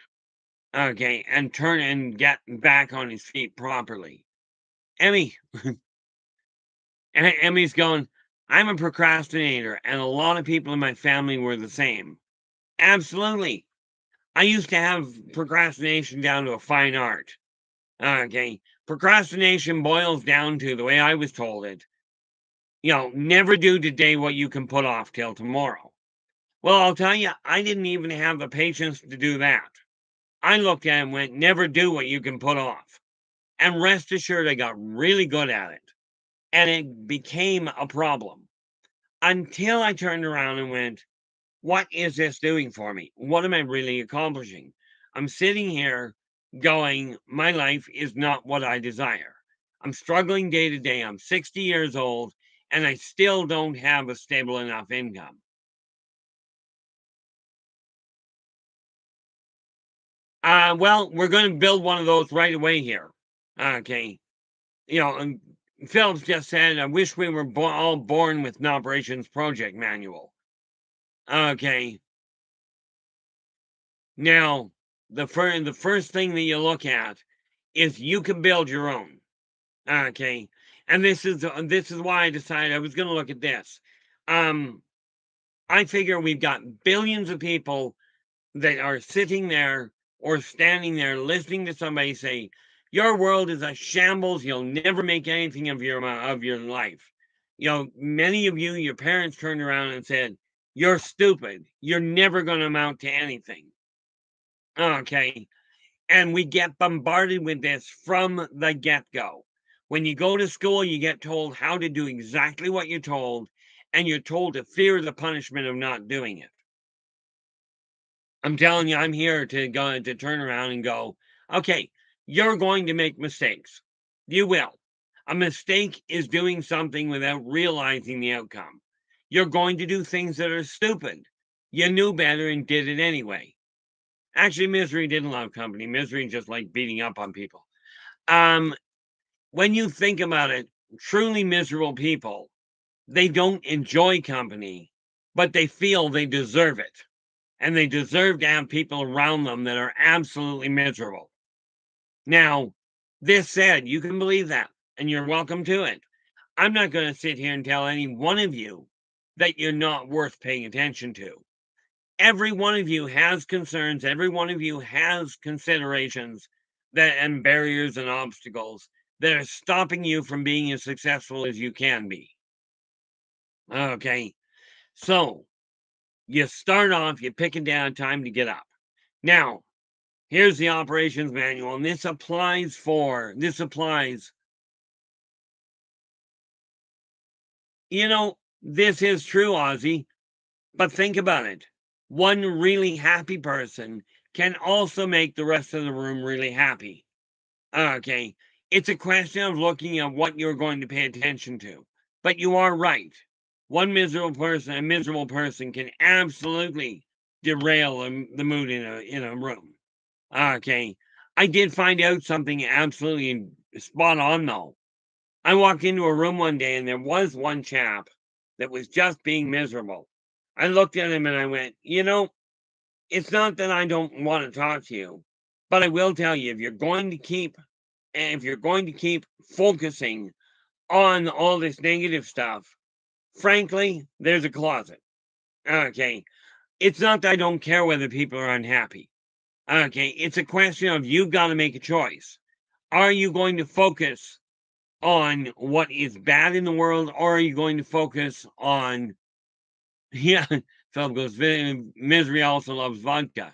Okay, and turn and get back on his feet properly. Emmy, Emmy's going, I'm a procrastinator, and a lot of people in my family were the same. Absolutely. I used to have procrastination down to a fine art. Okay. Procrastination boils down to, the way I was told it, never do today what you can put off till tomorrow. Well, I'll tell you, I didn't even have the patience to do that. I looked at it and went, never do what you can put off. And rest assured, I got really good at it. And it became a problem until I turned around and went, what is this doing for me? What am I really accomplishing? I'm sitting here going, my life is not what I desire. I'm struggling day to day. I'm 60 years old and I still don't have a stable enough income. Well, we're going to build one of those right away here. Okay. And Phillips just said, I wish we were all born with an operations project manual. Okay. Now, the first thing that you look at is you can build your own. Okay. And this is why I decided I was going to look at this. I figure we've got billions of people that are sitting there or standing there listening to somebody say, your world is a shambles, you'll never make anything of your life. Many of you, your parents turned around and said, you're stupid, you're never going to amount to anything. Okay. And we get bombarded with this from the get-go. When you go to school, you get told how to do exactly what you're told, and you're told to fear the punishment of not doing it. I'm telling you, I'm here to turn around and go, okay, you're going to make mistakes. You will. A mistake is doing something without realizing the outcome. You're going to do things that are stupid. You knew better and did it anyway. Actually, misery didn't love company. Misery just liked beating up on people. When you think about it, truly miserable people, they don't enjoy company, but they feel they deserve it. And they deserve to have people around them that are absolutely miserable. Now, this said, you can believe that, and you're welcome to it. I'm not going to sit here and tell any one of you that you're not worth paying attention to. Every one of you has concerns. Every one of you has considerations and barriers and obstacles that are stopping you from being as successful as you can be. Okay. So you start off, you pick a down time to get up. Now, here's the operations manual, and this applies. This is true, Ozzy, but think about it. One really happy person can also make the rest of the room really happy. Okay. It's a question of looking at what you're going to pay attention to. But you are right. A miserable person can absolutely derail the mood in a room. Okay. I did find out something absolutely spot on, though. I walked into a room one day and there was one chap that was just being miserable. I looked at him and I went, it's not that I don't want to talk to you, but I will tell you, if you're going to keep focusing on all this negative stuff, frankly, there's a closet. Okay. It's not that I don't care whether people are unhappy. Okay. It's a question of you've got to make a choice. Are you going to focus on what is bad in the world, or are you going to focus on, yeah, Philip goes, misery also loves vodka.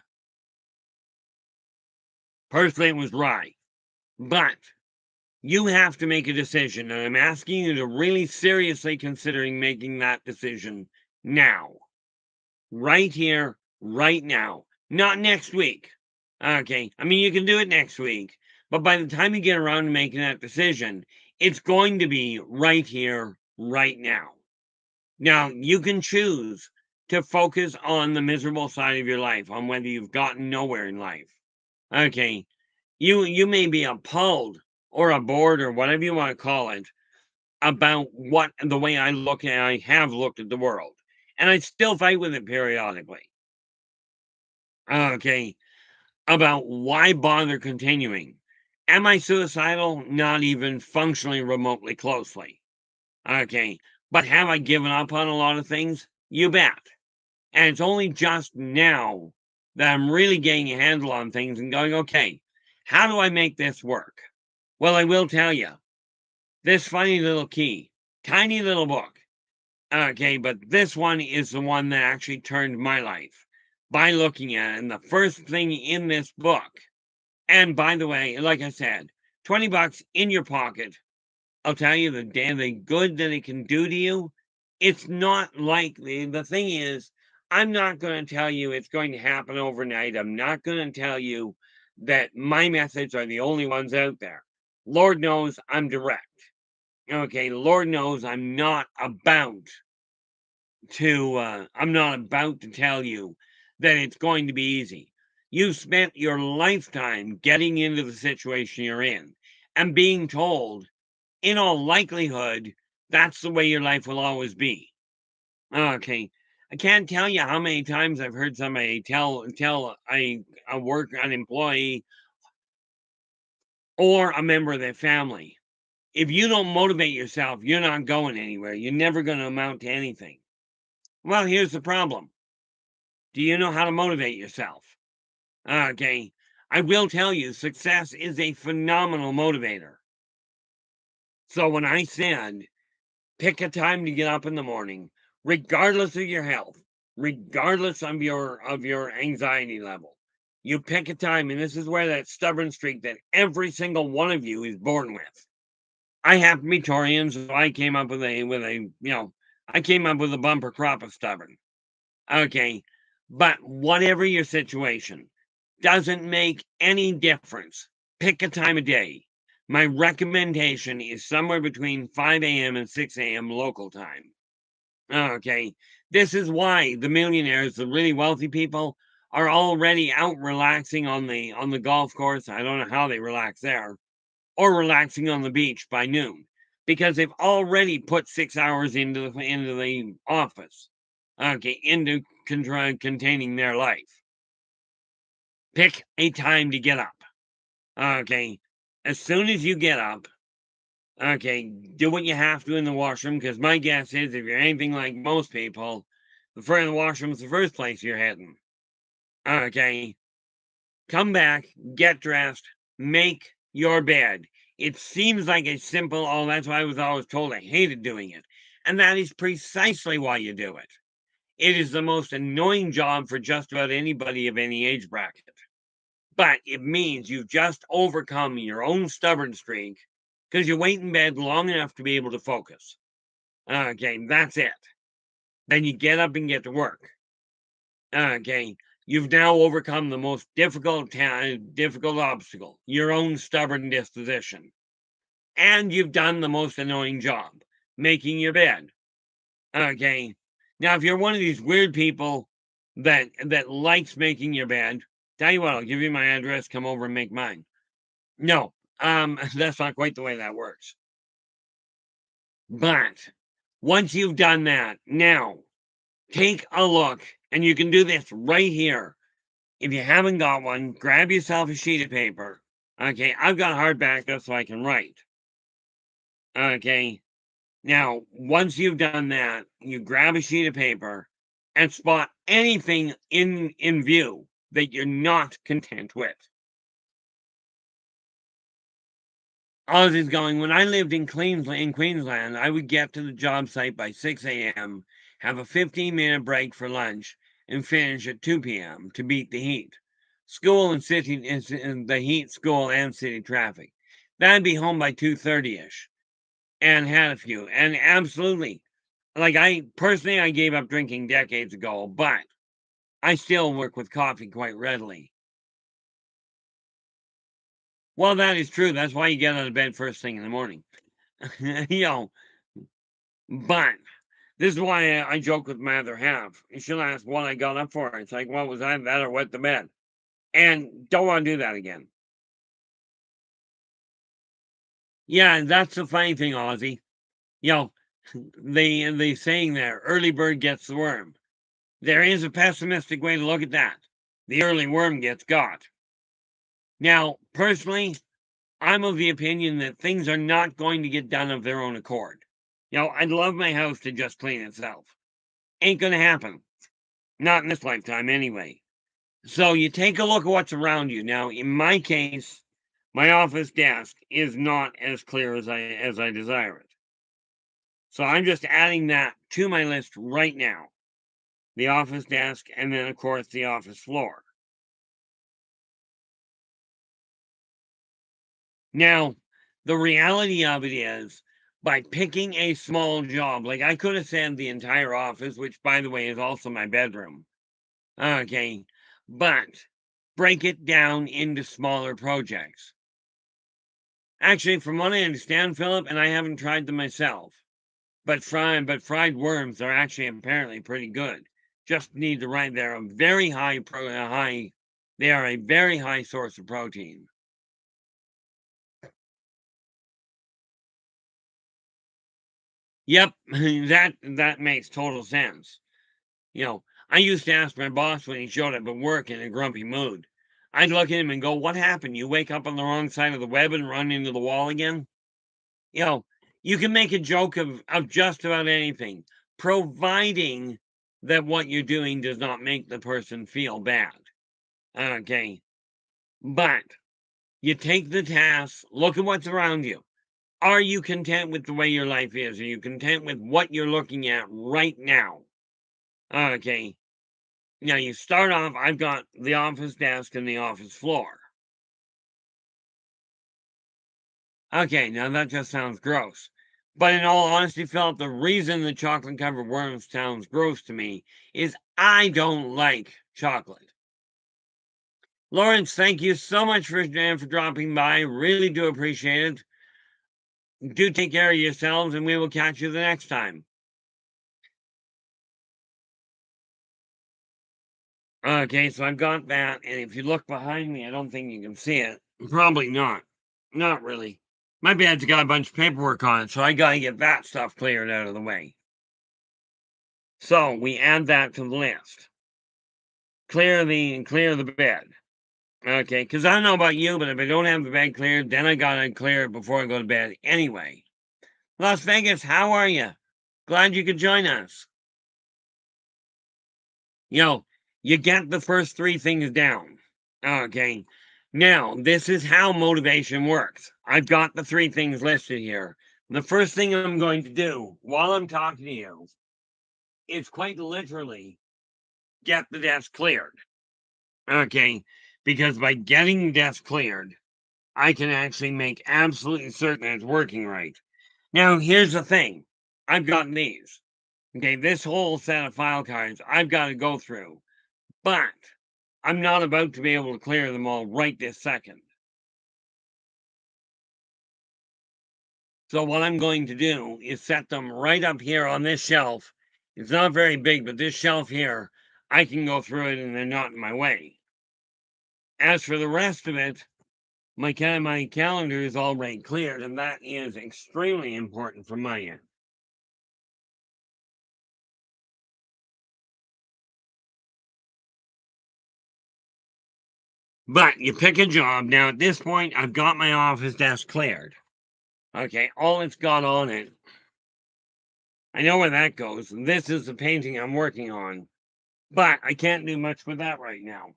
Personally, it was rye. But you have to make a decision, and I'm asking you to really seriously considering making that decision now. Right here, right now. Not next week. Okay. I mean, you can do it next week, but by the time you get around to making that decision, it's going to be right here, right now. Now, you can choose to focus on the miserable side of your life, on whether you've gotten nowhere in life. Okay. You may be appalled or bored or whatever you want to call it about what the way I have looked at the world. And I still fight with it periodically. Okay. About why bother continuing. Am I suicidal? Not even functionally remotely closely. Okay. But have I given up on a lot of things? You bet. And it's only just now that I'm really getting a handle on things and going, okay, how do I make this work? Well, I will tell you, this funny little key, tiny little book. Okay, but this one is the one that actually turned my life by looking at it. And the first thing in this book, and by the way, like I said, 20 bucks in your pocket. I'll tell you the good that it can do to you. It's not likely. The thing is, I'm not going to tell you it's going to happen overnight. I'm not going to tell you that my methods are the only ones out there. Lord knows I'm direct. Okay, Lord knows I'm not about to tell you that it's going to be easy. You've spent your lifetime getting into the situation you're in and being told, in all likelihood, that's the way your life will always be. Okay. I can't tell you how many times I've heard somebody tell an employee or a member of their family, if you don't motivate yourself, you're not going anywhere. You're never going to amount to anything. Well, here's the problem. Do you know how to motivate yourself? Okay. I will tell you, success is a phenomenal motivator. So when I said, pick a time to get up in the morning, regardless of your health, regardless of your anxiety level, you pick a time, and this is where that stubborn streak that every single one of you is born with. I happen to be Taurian, so I came up with I came up with a bumper crop of stubborn. Okay. But whatever your situation, doesn't make any difference. Pick a time of day. My recommendation is somewhere between 5 a.m. and 6 a.m. local time. Okay. This is why the millionaires, the really wealthy people, are already out relaxing on the golf course. I don't know how they relax there, or relaxing on the beach by noon, because they've already put 6 hours into the office. Okay, into containing their life. Pick a time to get up. Okay. As soon as you get up, okay, do what you have to in the washroom, because my guess is if you're anything like most people, the washroom's the first place you're heading. Okay. Come back, get dressed, make your bed. It seems like a simple, oh, that's why I was always told I hated doing it. And that is precisely why you do it. It is the most annoying job for just about anybody of any age bracket. But it means you've just overcome your own stubborn streak because you wait in bed long enough to be able to focus. Okay, that's it. Then you get up and get to work. Okay, you've now overcome the most difficult obstacle, your own stubborn disposition. And you've done the most annoying job, making your bed. Okay. Now, if you're one of these weird people that likes making your bed, tell you what, I'll give you my address, come over and make mine. No, that's not quite the way that works. But once you've done that, now take a look, and you can do this right here. If you haven't got one, grab yourself a sheet of paper. Okay, I've got hardback just so I can write. Okay, now once you've done that, you grab a sheet of paper and spot anything in view that you're not content with. Oz is going, when I lived in Queensland, I would get to the job site by 6 a.m., have a 15-minute break for lunch, and finish at 2 p.m. to beat the heat. The heat, school, and city traffic. Then I'd be home by 2:30ish and had a few. And absolutely, Like, I personally, I gave up drinking decades ago, but I still work with coffee quite readily. Well, that is true. That's why you get out of bed first thing in the morning. You know, but this is why I joke with my other half. She'll ask what I got up for. It's like, well, was I that or wet the bed? And don't want to do that again. Yeah, that's the funny thing, Ozzy. You know, they saying there, early bird gets the worm. There is a pessimistic way to look at that. The early worm gets got. Now, personally, I'm of the opinion that things are not going to get done of their own accord. You know, I'd love my house to just clean itself. Ain't gonna happen. Not in this lifetime, anyway. So you take a look at what's around you. Now, in my case, my office desk is not as clear as I desire it. So I'm just adding that to my list right now. The office desk, and then of course the office floor. Now, the reality of it is, by picking a small job, like I could have said the entire office, which by the way is also my bedroom. Okay, but break it down into smaller projects. Actually, from what I understand, Philip, and I haven't tried them myself, but fried worms are actually apparently pretty good. Just need the right. They're a very high. They are a very high source of protein. Yep, that makes total sense. You know, I used to ask my boss when he showed up at work in a grumpy mood. I'd look at him and go, "What happened? You wake up on the wrong side of the web and run into the wall again?" You know, you can make a joke of just about anything, providing that what you're doing does not make the person feel bad. Okay. But you take the task, look at what's around you. Are you content with the way your life is? Are you content with what you're looking at right now? Okay. Now you start off, I've got the office desk and the office floor. Okay, now that just sounds gross. But in all honesty, Philip, the reason the chocolate covered worms sounds gross to me is I don't like chocolate. Lawrence, thank you so much for dropping by. Really do appreciate it. Do take care of yourselves, and we will catch you the next time. Okay, so I've got that, and if you look behind me, I don't think you can see it. Probably not. Not really. My bed's got a bunch of paperwork on it, so I gotta get that stuff cleared out of the way. So we add that to the list. Clear the bed. Okay, because I don't know about you, but if I don't have the bed cleared, then I gotta clear it before I go to bed anyway. Las Vegas, how are you? Glad you could join us. You know, you get the first three things down. Okay. Now, this is how motivation works. I've got the three things listed here. The first thing I'm going to do while I'm talking to you is quite literally get the desk cleared. Okay. Because by getting the desk cleared, I can actually make absolutely certain it's working right. Now, here's the thing I've gotten these. Okay. This whole set of file cards I've got to go through, but I'm not about to be able to clear them all right this second. So what I'm going to do is set them right up here on this shelf. It's not very big, but this shelf here, I can go through it and they're not in my way. As for the rest of it, my calendar is already cleared, and that is extremely important from my end. But you pick a job. Now, at this point, I've got my office desk cleared. Okay, all it's got on it, I know where that goes. This is the painting I'm working on, but I can't do much with that right now.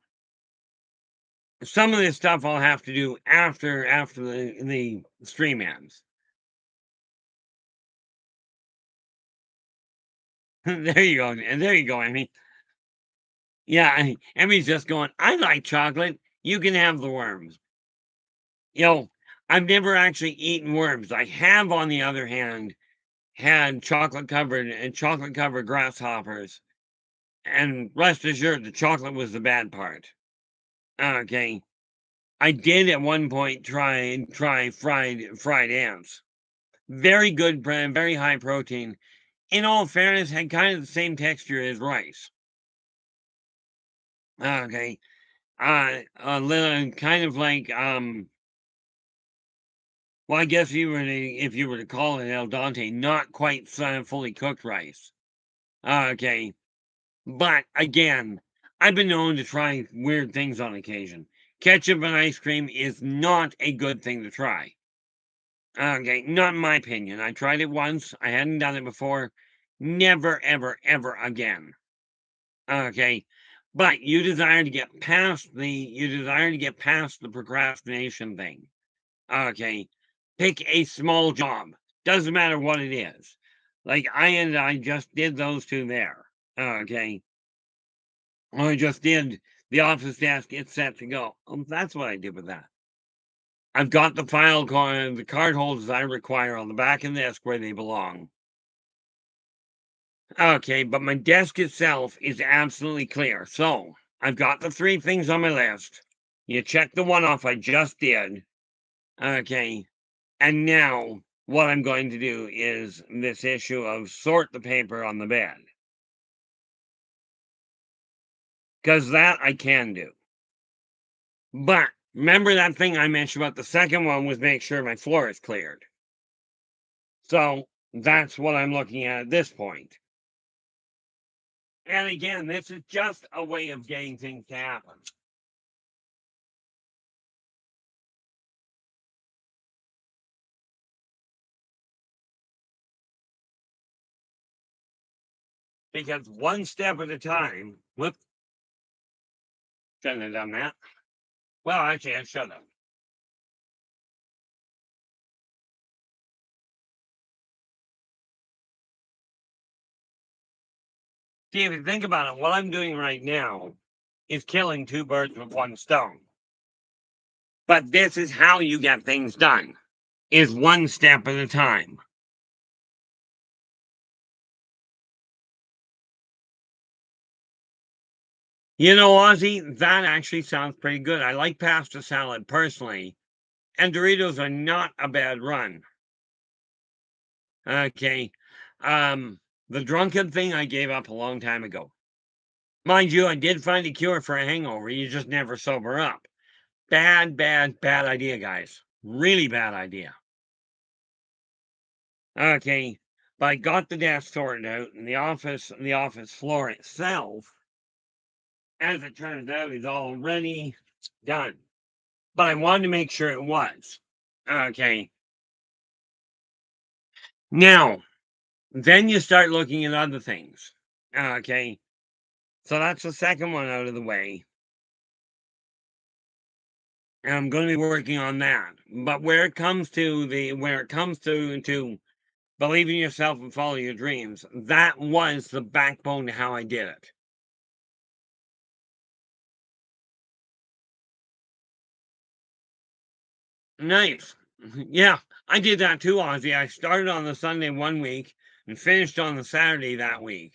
Some of this stuff I'll have to do after the stream ends. There you go, and there you go, Emmy. Yeah, Emmy's just going, I like chocolate. You can have the worms. You know, I've never actually eaten worms. I have, on the other hand, had chocolate-covered grasshoppers, and rest assured, the chocolate was the bad part. Okay. I did at one point try fried ants. Very good brand, very high protein. In all fairness, had kind of the same texture as rice. Okay. A little kind of like, well, I guess if you were to call it al dente, not quite fully cooked rice. Okay. But again, I've been known to try weird things on occasion. Ketchup and ice cream is not a good thing to try. Okay, not in my opinion. I tried it once. I hadn't done it before. Never, ever, ever again. Okay. But you desire to get past the procrastination thing. Okay. Pick a small job. Doesn't matter what it is. Like I just did those two there. Okay. I just did the office desk. It's set to go. That's what I did with that. I've got the card holders I require on the back of the desk where they belong. Okay, but my desk itself is absolutely clear. So I've got the 3 things on my list. You check the one off I just did. Okay. And now what I'm going to do is this issue of sort the paper on the bed. Because that I can do. But remember that thing I mentioned about the second one was make sure my floor is cleared. So that's what I'm looking at this point. And again, this is just a way of getting things to happen. Because one step at a time, whoop, shouldn't have done that. Well, actually, I should have. See, if you think about it, what I'm doing right now is killing 2 birds with 1 stone. But this is how you get things done, is one step at a time. You know, Ozzy, that actually sounds pretty good. I like pasta salad personally, and Doritos are not a bad run. Okay. The drunken thing I gave up a long time ago. Mind you, I did find a cure for a hangover. You just never sober up. Bad, bad, bad idea, guys. Really bad idea. Okay. But I got the desk sorted out, and the office floor itself, as it turns out, is already done. But I wanted to make sure it was. Okay. Now, then you start looking at other things. Okay. So that's the second one out of the way. And I'm going to be working on that. But where it comes to believe in yourself and follow your dreams, that was the backbone to how I did it. Nice. Yeah, I did that too, Ozzy. I started on the Sunday one week and finished on the Saturday that week.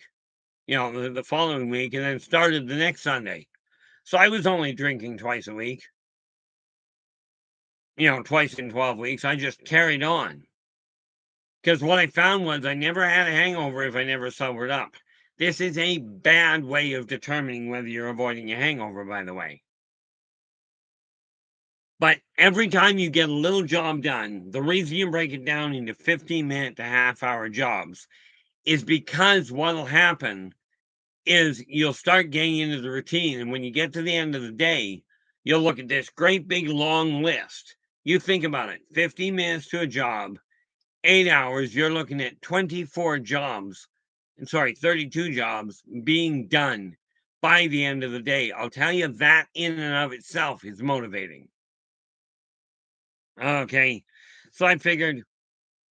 You know, the following week, and then started the next Sunday. So I was only drinking twice a week. You know, twice in 12 weeks. I just carried on. Because what I found was I never had a hangover if I never sobered up. This is a bad way of determining whether you're avoiding a hangover, by the way. But every time you get a little job done, the reason you break it down into 15-minute to half-hour jobs is because what'll happen is you'll start getting into the routine. And when you get to the end of the day, you'll look at this great big long list. You think about it, 15 minutes to a job, 8 hours, you're looking at 24 jobs, sorry, 32 jobs being done by the end of the day. I'll tell you that in and of itself is motivating. Okay. So I figured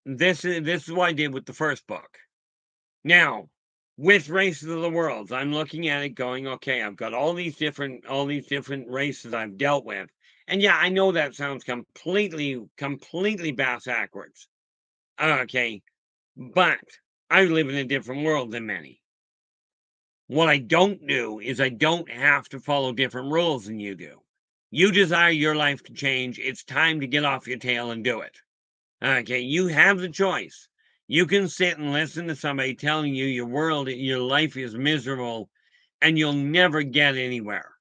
this is what I did with the first book. Now, with Races of the Worlds, I'm looking at it going, okay, I've got all these different races I've dealt with. And yeah, I know that sounds completely bass backwards. Okay. But I live in a different world than many. What I don't do is I don't have to follow different rules than you do. You desire your life to change. It's time to get off your tail and do it. Okay, you have the choice. You can sit and listen to somebody telling you your life is miserable, and you'll never get anywhere.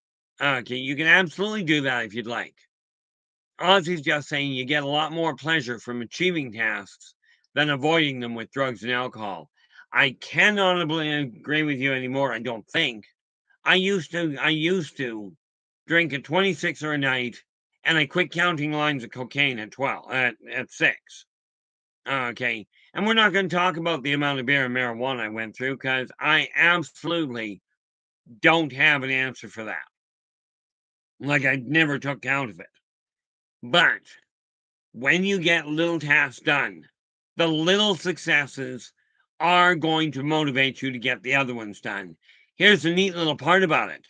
Okay, you can absolutely do that if you'd like. Ozzy's just saying you get a lot more pleasure from achieving tasks than avoiding them with drugs and alcohol. I cannot agree with you anymore, I don't think. I used to drink a 26er a night, and I quit counting lines of cocaine at 12 at 6. Okay. And we're not going to talk about the amount of beer and marijuana I went through because I absolutely don't have an answer for that. Like I never took count of it. But when you get little tasks done, the little successes are going to motivate you to get the other ones done. Here's the neat little part about it.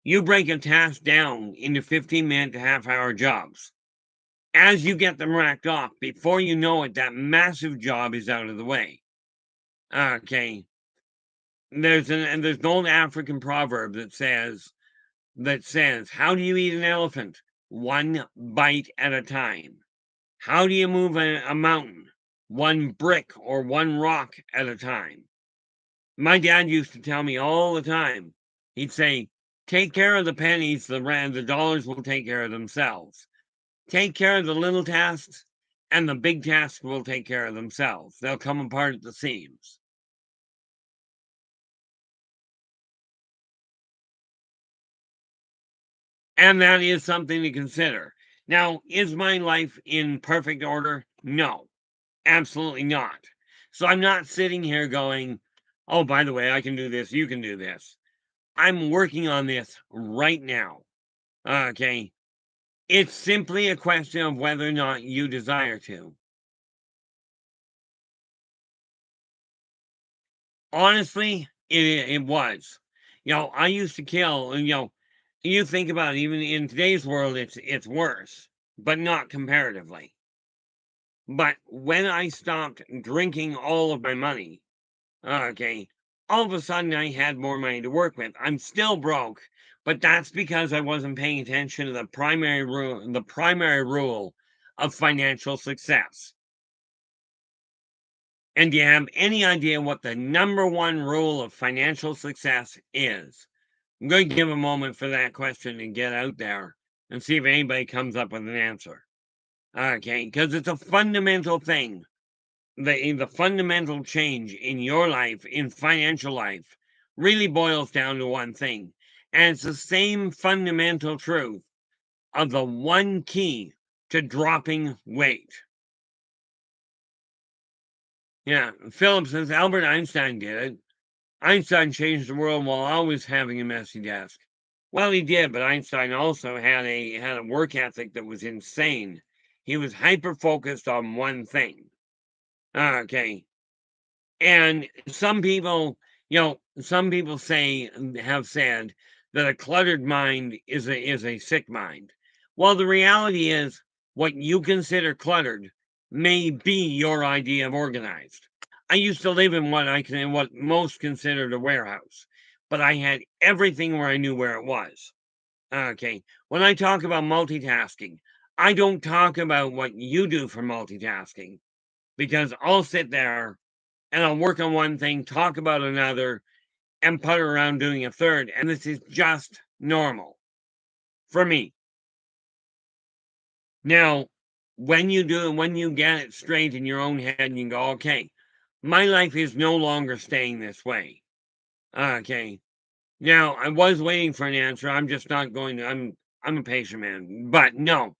You break a task down into 15-minute to half-hour jobs. As you get them racked off, before you know it, that massive job is out of the way. Okay. There's an old African proverb that says, how do you eat an elephant? One bite at a time. How do you move a mountain? One brick or one rock at a time. My dad used to tell me all the time. He'd say, take care of the pennies, the dollars will take care of themselves. Take care of the little tasks, and the big tasks will take care of themselves. They'll come apart at the seams. And that is something to consider. Now, is my life in perfect order? No, absolutely not. So I'm not sitting here going, oh, by the way, I can do this, you can do this. I'm working on this right now. Okay. It's simply a question of whether or not you desire to. Honestly, it was. I used to kill, you think about it, even in today's world, it's worse, but not comparatively. But when I stopped drinking all of my money, okay, all of a sudden I had more money to work with. I'm still broke, but that's because I wasn't paying attention to the primary rule of financial success. And do you have any idea what the number one rule of financial success is? I'm going to give a moment for that question and get out there and see if anybody comes up with an answer. Okay, because it's a fundamental thing. The fundamental change in your life, in financial life, really boils down to one thing. And it's the same fundamental truth of the one key to dropping weight. Yeah, Philip says Albert Einstein did it. Einstein changed the world while always having a messy desk. Well, he did, but Einstein also had a work ethic that was insane. He was hyper focused on one thing. Okay. And some people have said that a cluttered mind is a sick mind. Well, the reality is what you consider cluttered may be your idea of organized. I used to live in what most considered a warehouse, but I had everything where I knew where it was. Okay. When I talk about multitasking, I don't talk about what you do for multitasking because I'll sit there and I'll work on one thing, talk about another, and putter around doing a third. And this is just normal for me. Now, when you get it straight in your own head and you go, okay, my life is no longer staying this way. Okay. Now, I was waiting for an answer. I'm just not going to, I'm a patient man. But no,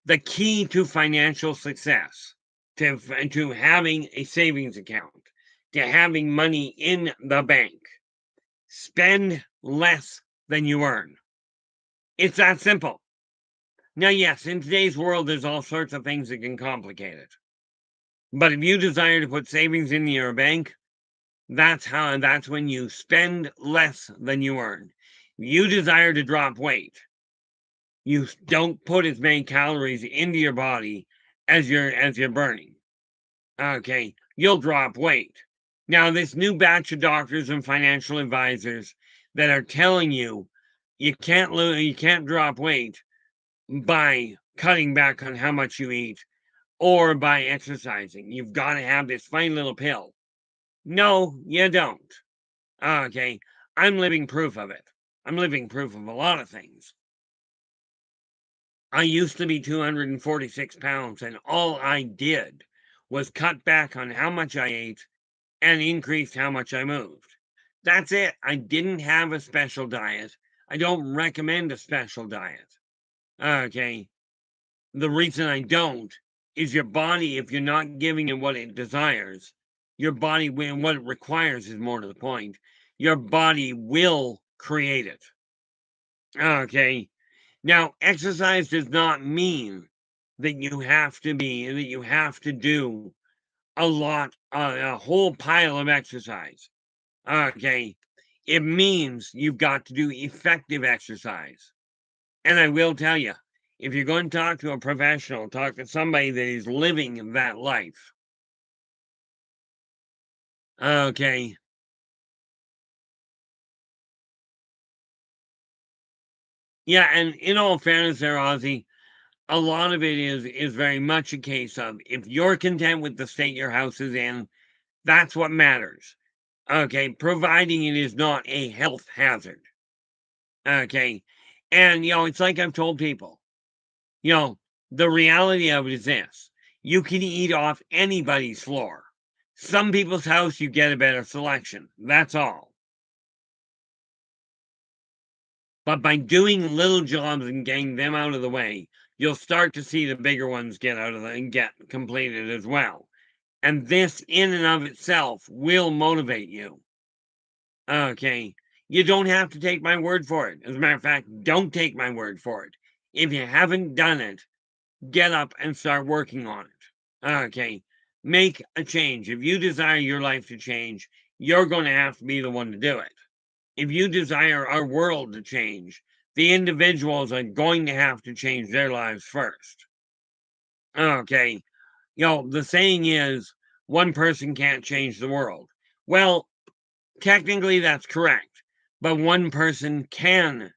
the key to financial success, to having a savings account, to having money in the bank, spend less than you earn. It's that simple. Now, yes, in today's world, there's all sorts of things that can complicate it. But if you desire to put savings in your bank, that's when you spend less than you earn. If you desire to drop weight, you don't put as many calories into your body as you're burning. Okay, you'll drop weight. Now, this new batch of doctors and financial advisors that are telling you you can't drop weight by cutting back on how much you eat or by exercising. You've got to have this fine little pill. No, you don't. Okay, I'm living proof of it. I'm living proof of a lot of things. I used to be 246 pounds, and all I did was cut back on how much I ate and increased how much I moved. That's it. I didn't have a special diet. I don't recommend a special diet. Okay. The reason I don't is your body, if you're not giving it what it desires, your body, when what it requires is more to the point, your body will create it. Okay. Now, exercise does not mean that you have to do a whole pile of exercise. Okay. It means you've got to do effective exercise. And I will tell you, if you're going to talk to a professional, talk to somebody that is living that life. Okay. Yeah, and in all fairness there, Ozzy, a lot of it is very much a case of if you're content with the state your house is in, that's what matters. Okay, providing it is not a health hazard. Okay. And it's like I've told people, the reality of it is this. You can eat off anybody's floor. Some people's house, you get a better selection. That's all. But by doing little jobs and getting them out of the way, you'll start to see the bigger ones get completed as well. And this in and of itself will motivate you. Okay. You don't have to take my word for it. As a matter of fact, don't take my word for it. If you haven't done it, get up and start working on it. Okay. Make a change. If you desire your life to change, you're going to have to be the one to do it. If you desire our world to change, the individuals are going to have to change their lives first. Okay. The saying is one person can't change the world. Well, technically that's correct, but one person can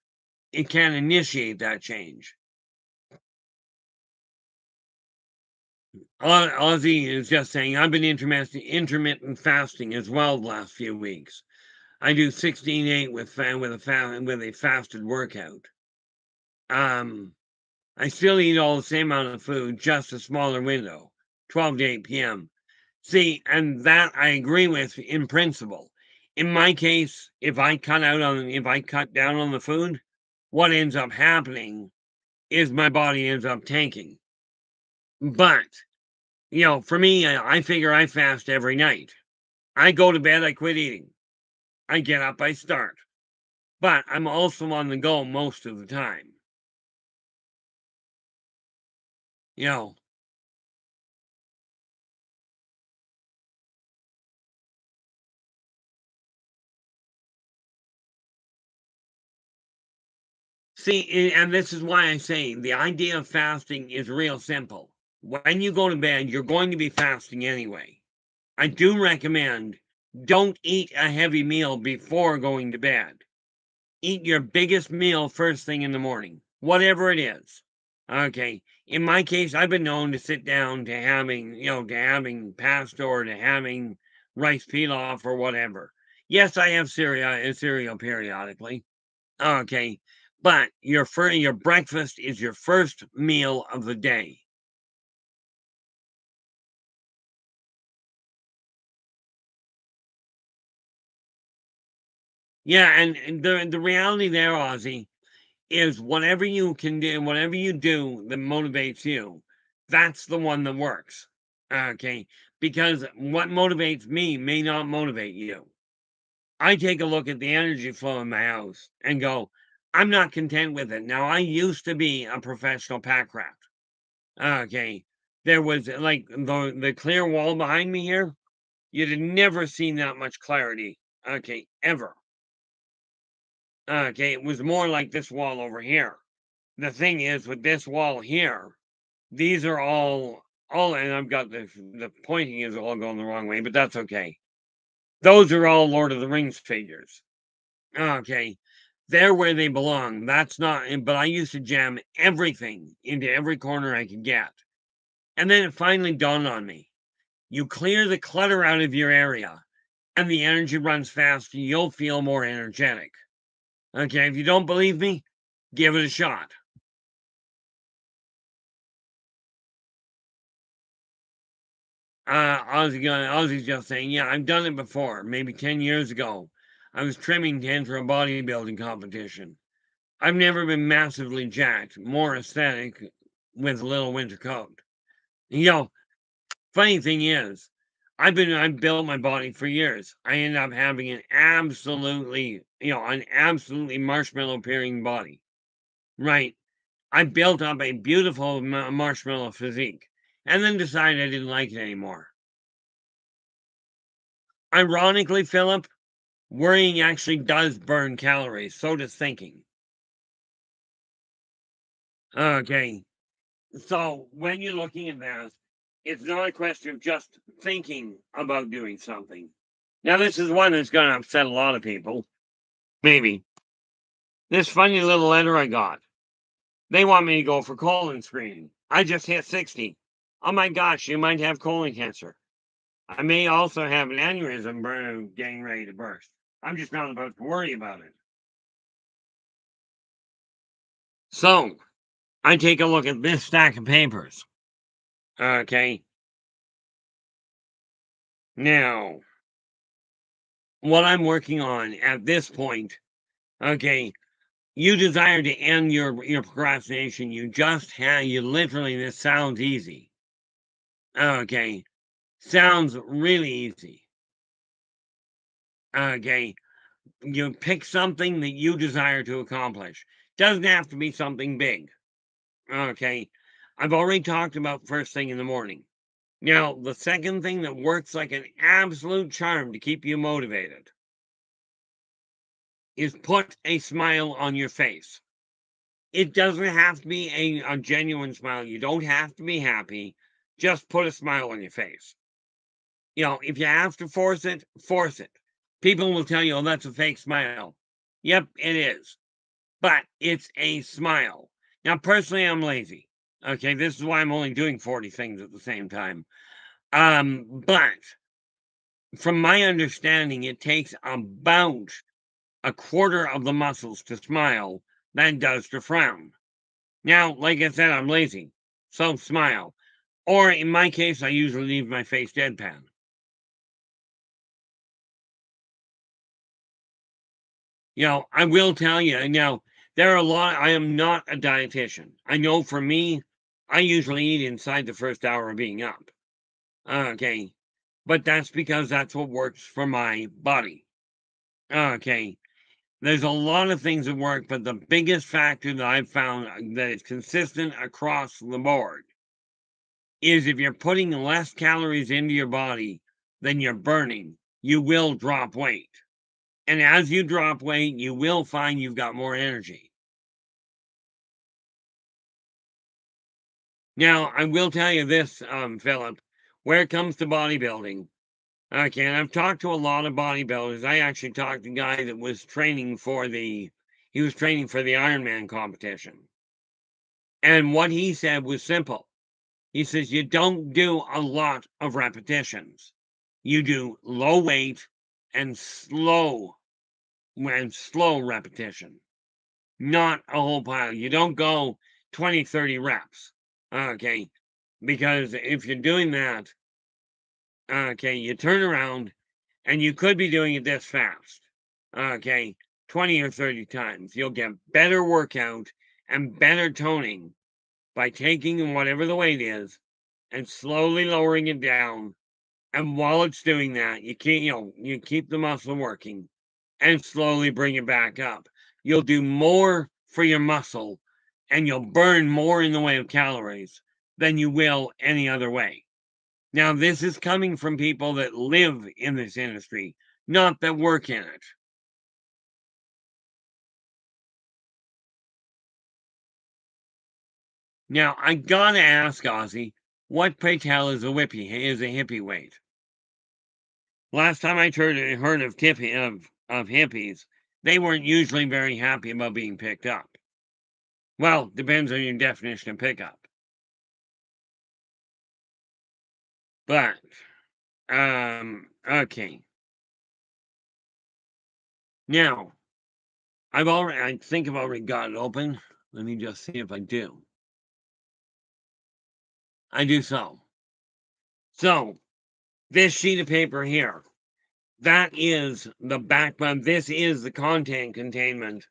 initiate that change. Ozzy is just saying, I've been intermittent fasting as well the last few weeks. I do 16-8 with a fasted workout. I still eat all the same amount of food, just a smaller window, 12 to 8 p.m. See, and that I agree with in principle. In my case, if I cut down on the food, what ends up happening is my body ends up tanking. But for me, I figure I fast every night. I go to bed, I quit eating. I get up, I start. But I'm also on the go most of the time. You know, see, and this is why I say the idea of fasting is real simple. When you go to bed, you're going to be fasting anyway. I do recommend don't eat a heavy meal before going to bed. Eat your biggest meal first thing in the morning, whatever it is. Okay. In my case, I've been known to sit down to having pasta or to having rice pilaf or whatever. Yes, I have cereal periodically. Okay. But your breakfast is your first meal of the day. Yeah, and the reality there, Ozzy, is whatever you can do, whatever you do that motivates you, that's the one that works. Okay. Because what motivates me may not motivate you. I take a look at the energy flow in my house and go, I'm not content with it. Now, I used to be a professional pack rat. Okay. There was like the clear wall behind me here. You'd have never seen that much clarity. Okay. Ever. Okay. It was more like this wall over here. The thing is, with this wall here, these are all and I've got the pointing is all going the wrong way, but that's okay. Those are all Lord of the Rings figures. Okay. They're where they belong. That's not, but I used to jam everything into every corner I could get. And then it finally dawned on me. You clear the clutter out of your area and the energy runs faster. You'll feel more energetic. Okay. If you don't believe me, give it a shot. Ozzy's just saying, yeah, I've done it before, maybe 10 years ago. I was trimming to enter a bodybuilding competition. I've never been massively jacked, more aesthetic with a little winter coat. You know, funny thing is, I've built my body for years. I ended up having an absolutely marshmallow appearing body. Right. I built up a beautiful marshmallow physique and then decided I didn't like it anymore. Ironically, Philip, worrying actually does burn calories. So does thinking. Okay. So when you're looking at that, it's not a question of just thinking about doing something. Now, this is one that's going to upset a lot of people. Maybe. This funny little letter I got. They want me to go for colon screening. I just hit 60. Oh my gosh, you might have colon cancer. I may also have an aneurysm getting ready to burst. I'm just not about to worry about it. So, I take a look at this stack of papers. Okay. Now, what I'm working on at this point, okay, you desire to end your procrastination. You literally, this sounds easy. Okay. Sounds really easy. Okay. You pick something that you desire to accomplish. Doesn't have to be something big. Okay. I've already talked about first thing in the morning. Now, the second thing that works like an absolute charm to keep you motivated is put a smile on your face. It doesn't have to be a genuine smile. You don't have to be happy. Just put a smile on your face. If you have to force it, force it. People will tell you, oh, that's a fake smile. Yep, it is. But it's a smile. Now, personally, I'm lazy. Okay, this is why I'm only doing 40 things at the same time. But from my understanding, it takes about a quarter of the muscles to smile than does to frown. Now, like I said, I'm lazy, so smile. Or in my case, I usually leave my face deadpan. I will tell you, now, there are a lot, I am not a dietitian. I know for me, I usually eat inside the first hour of being up. Okay. But that's because that's what works for my body. Okay. There's a lot of things that work, but the biggest factor that I've found that is consistent across the board is if you're putting less calories into your body than you're burning, you will drop weight. And as you drop weight, you will find you've got more energy. Now, I will tell you this, Philip, where it comes to bodybuilding, okay, and I've talked to a lot of bodybuilders. I actually talked to a guy that was training for the Ironman competition. And what he said was simple. He says, you don't do a lot of repetitions. You do low weight and slow repetition, not a whole pile. You don't go 20, 30 reps. Okay. Because if you're doing that, okay, you turn around and you could be doing it this fast. Okay. 20 or 30 times. You'll get better workout and better toning by taking whatever the weight is and slowly lowering it down. And while it's doing that, you keep the muscle working and slowly bring it back up. You'll do more for your muscle and you'll burn more in the way of calories than you will any other way. Now, this is coming from people that live in this industry, not that work in it. Now, I gotta ask, Ozzy, What, pray tell, is a hippie weight? Last time I heard of hippies, they weren't usually very happy about being picked up. Well, depends on your definition of pickup. But, okay. Now, I think I've already got it open. Let me just see if I do. I do so. So, this sheet of paper here, that is the background. This is the content containment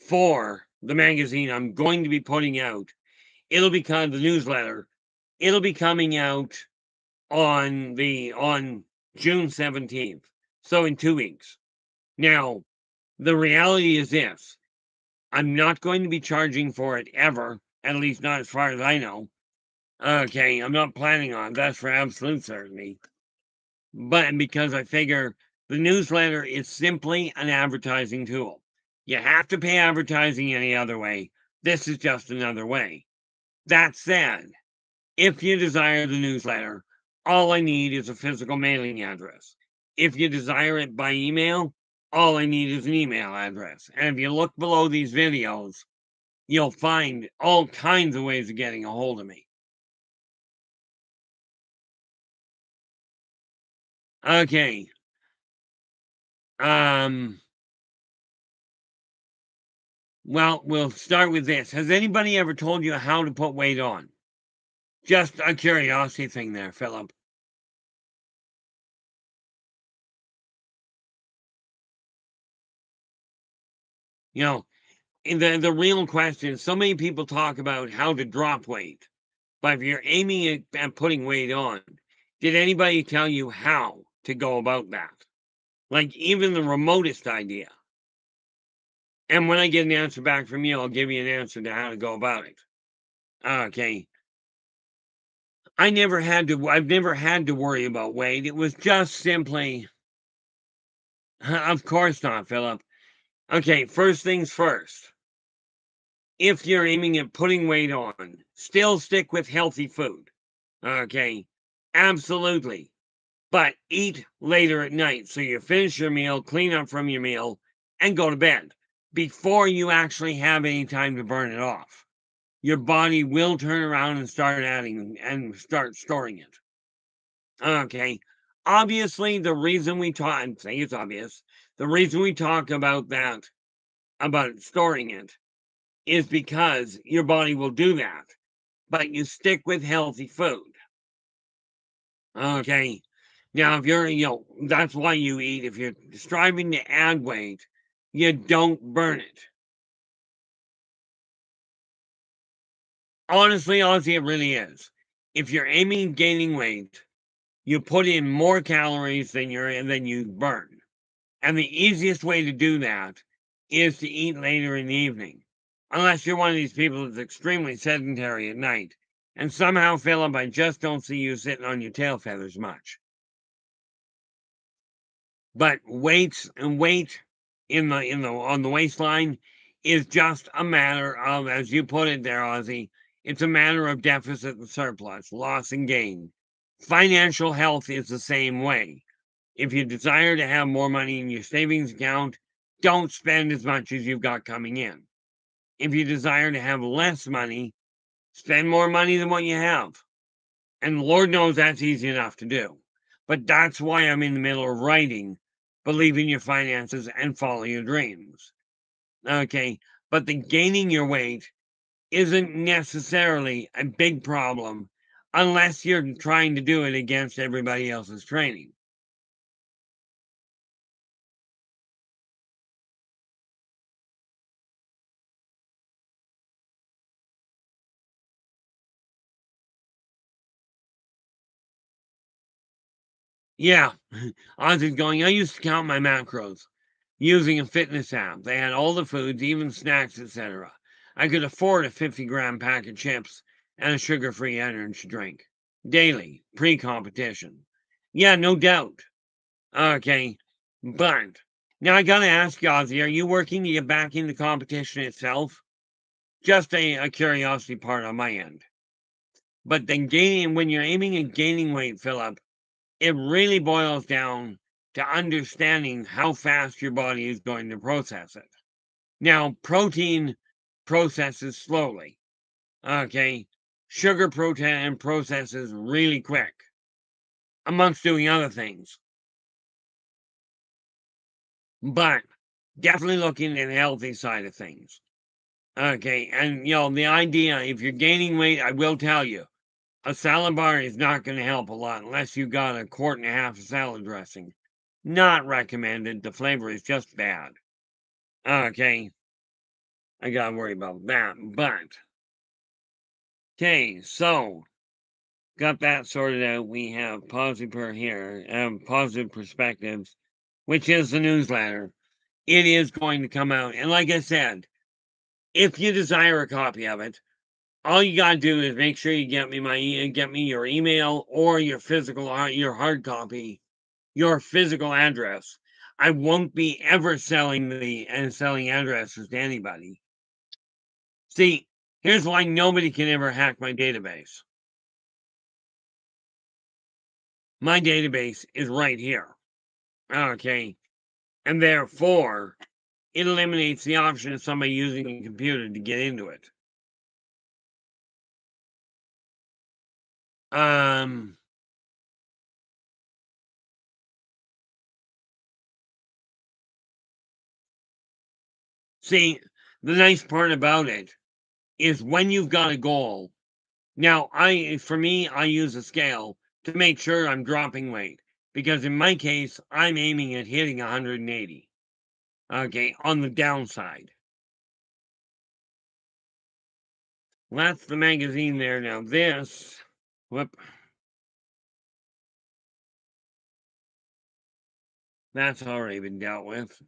for the magazine I'm going to be putting out. It'll be kind of the newsletter. It'll be coming out on June 17th. So in 2 weeks. Now, the reality is this. I'm not going to be charging for it ever, at least not as far as I know. Okay, I'm not planning on it. That's for absolute certainty. But because I figure the newsletter is simply an advertising tool. You have to pay advertising any other way. This is just another way. That said, if you desire the newsletter, all I need is a physical mailing address. If you desire it by email, all I need is an email address. And if you look below these videos, you'll find all kinds of ways of getting a hold of me. Okay. Well, we'll start with this. Has anybody ever told you how to put weight on? Just a curiosity thing there, Philip. You know, the real question, so many people talk about how to drop weight, but if you're aiming at putting weight on, did anybody tell you how to go about that? Like even the remotest idea. And when I get an answer back from you, I'll give you an answer to how to go about it. Okay. I've never had to worry about weight. It was just simply, of course not, Philip. Okay, first things first. If you're aiming at putting weight on, still stick with healthy food. Okay, absolutely. But eat later at night. So you finish your meal, clean up from your meal, and go to bed before you actually have any time to burn it off. Your body will turn around and start storing it. Okay. Obviously, the reason we talk, I think it's obvious, the reason we talk about that, about storing it, is because your body will do that, but you stick with healthy food. Okay. Now, if that's why you eat. If you're striving to add weight, you don't burn it. Honestly, it really is. If you're aiming at gaining weight, you put in more calories than you burn. And the easiest way to do that is to eat later in the evening. Unless you're one of these people that's extremely sedentary at night. And somehow, Philip, I just don't see you sitting on your tail feathers much. But weight on the waistline is just a matter of, as you put it there, Ozzy, it's a matter of deficit and surplus, loss and gain. Financial health is the same way. If you desire to have more money in your savings account, don't spend as much as you've got coming in. If you desire to have less money, spend more money than what you have. And Lord knows that's easy enough to do. But that's why I'm in the middle of writing Believe in Your Finances and Follow Your Dreams. Okay, but the gaining your weight isn't necessarily a big problem unless you're trying to do it against everybody else's training. Yeah, I was going, I used to count my macros using a fitness app. They had all the foods, even snacks, etc. I could afford a 50-gram pack of chips and a sugar-free energy drink daily, pre-competition. Yeah, no doubt. Okay, but now I gotta ask you, Ozzy, are you working to get back into competition itself? Just a curiosity part on my end. But then when you're aiming at gaining weight, Philip, it really boils down to understanding how fast your body is going to process it. Now, protein processes slowly. Okay. Sugar protein processes really quick, amongst doing other things. But definitely looking at the healthy side of things. Okay. And, the idea, if you're gaining weight, I will tell you, a salad bar is not going to help a lot unless you got a quart and a half of salad dressing. Not recommended. The flavor is just bad. Okay. I got to worry about that. But, okay. So, got that sorted out. We have positive per here, positive perspectives, which is the newsletter. It is going to come out. And like I said, if you desire a copy of it, all you gotta do is make sure you get me your email or your hard copy, your physical address. I won't be ever selling addresses to anybody. See, here's why nobody can ever hack my database. My database is right here. Okay. And therefore, it eliminates the option of somebody using a computer to get into it. See, the nice part about it is when you've got a goal. Now, I use a scale to make sure I'm dropping weight because in my case, I'm aiming at hitting 180. Okay, on the downside. Well, that's the magazine there. Now this, whoop, that's already been dealt with.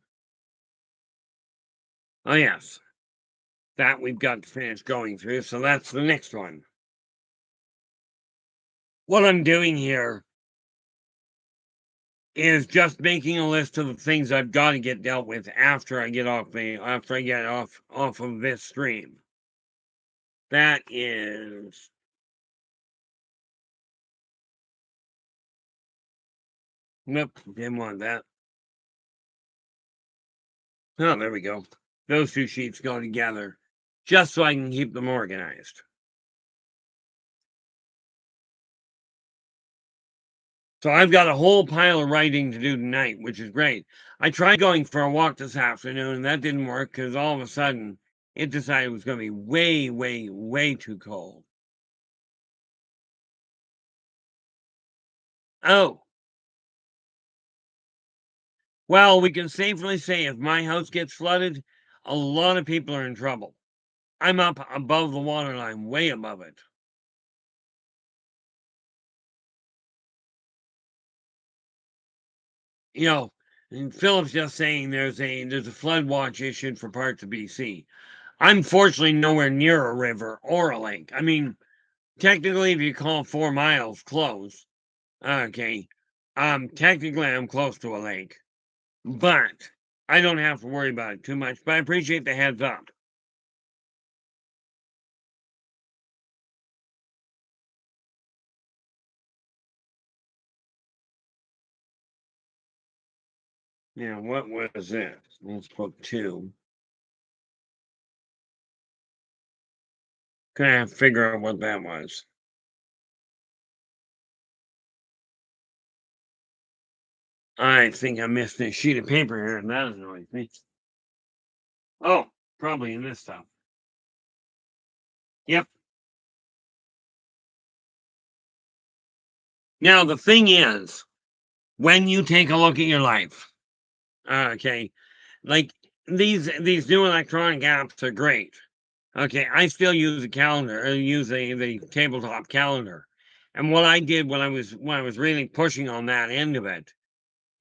Oh yes, that we've got to finish going through. So that's the next one. What I'm doing here is just making a list of the things I've got to get dealt with after I get off of this stream. That is nope, didn't want that. Oh, there we go. Those two sheets go together just so I can keep them organized. So I've got a whole pile of writing to do tonight, which is great. I tried going for a walk this afternoon, and that didn't work because all of a sudden it decided it was going to be way, way, way too cold. Oh. Well, we can safely say if my house gets flooded, a lot of people are in trouble. I'm up above the water line, way above it. And Philip's just saying there's a flood watch issued for parts of BC. I'm fortunately nowhere near a river or a lake. I mean, technically, if you call 4 miles close, okay, technically I'm close to a lake, but I don't have to worry about it too much. But I appreciate the heads up. Yeah, what was it? Let's put 2. Gonna figure out what that was. I think I missed a sheet of paper here, and that annoys me. Oh, probably in this stuff. Yep. Now, the thing is, when you take a look at your life, okay, like these new electronic apps are great. Okay, I still use a calendar, use the tabletop calendar. And what I did when I was really pushing on that end of it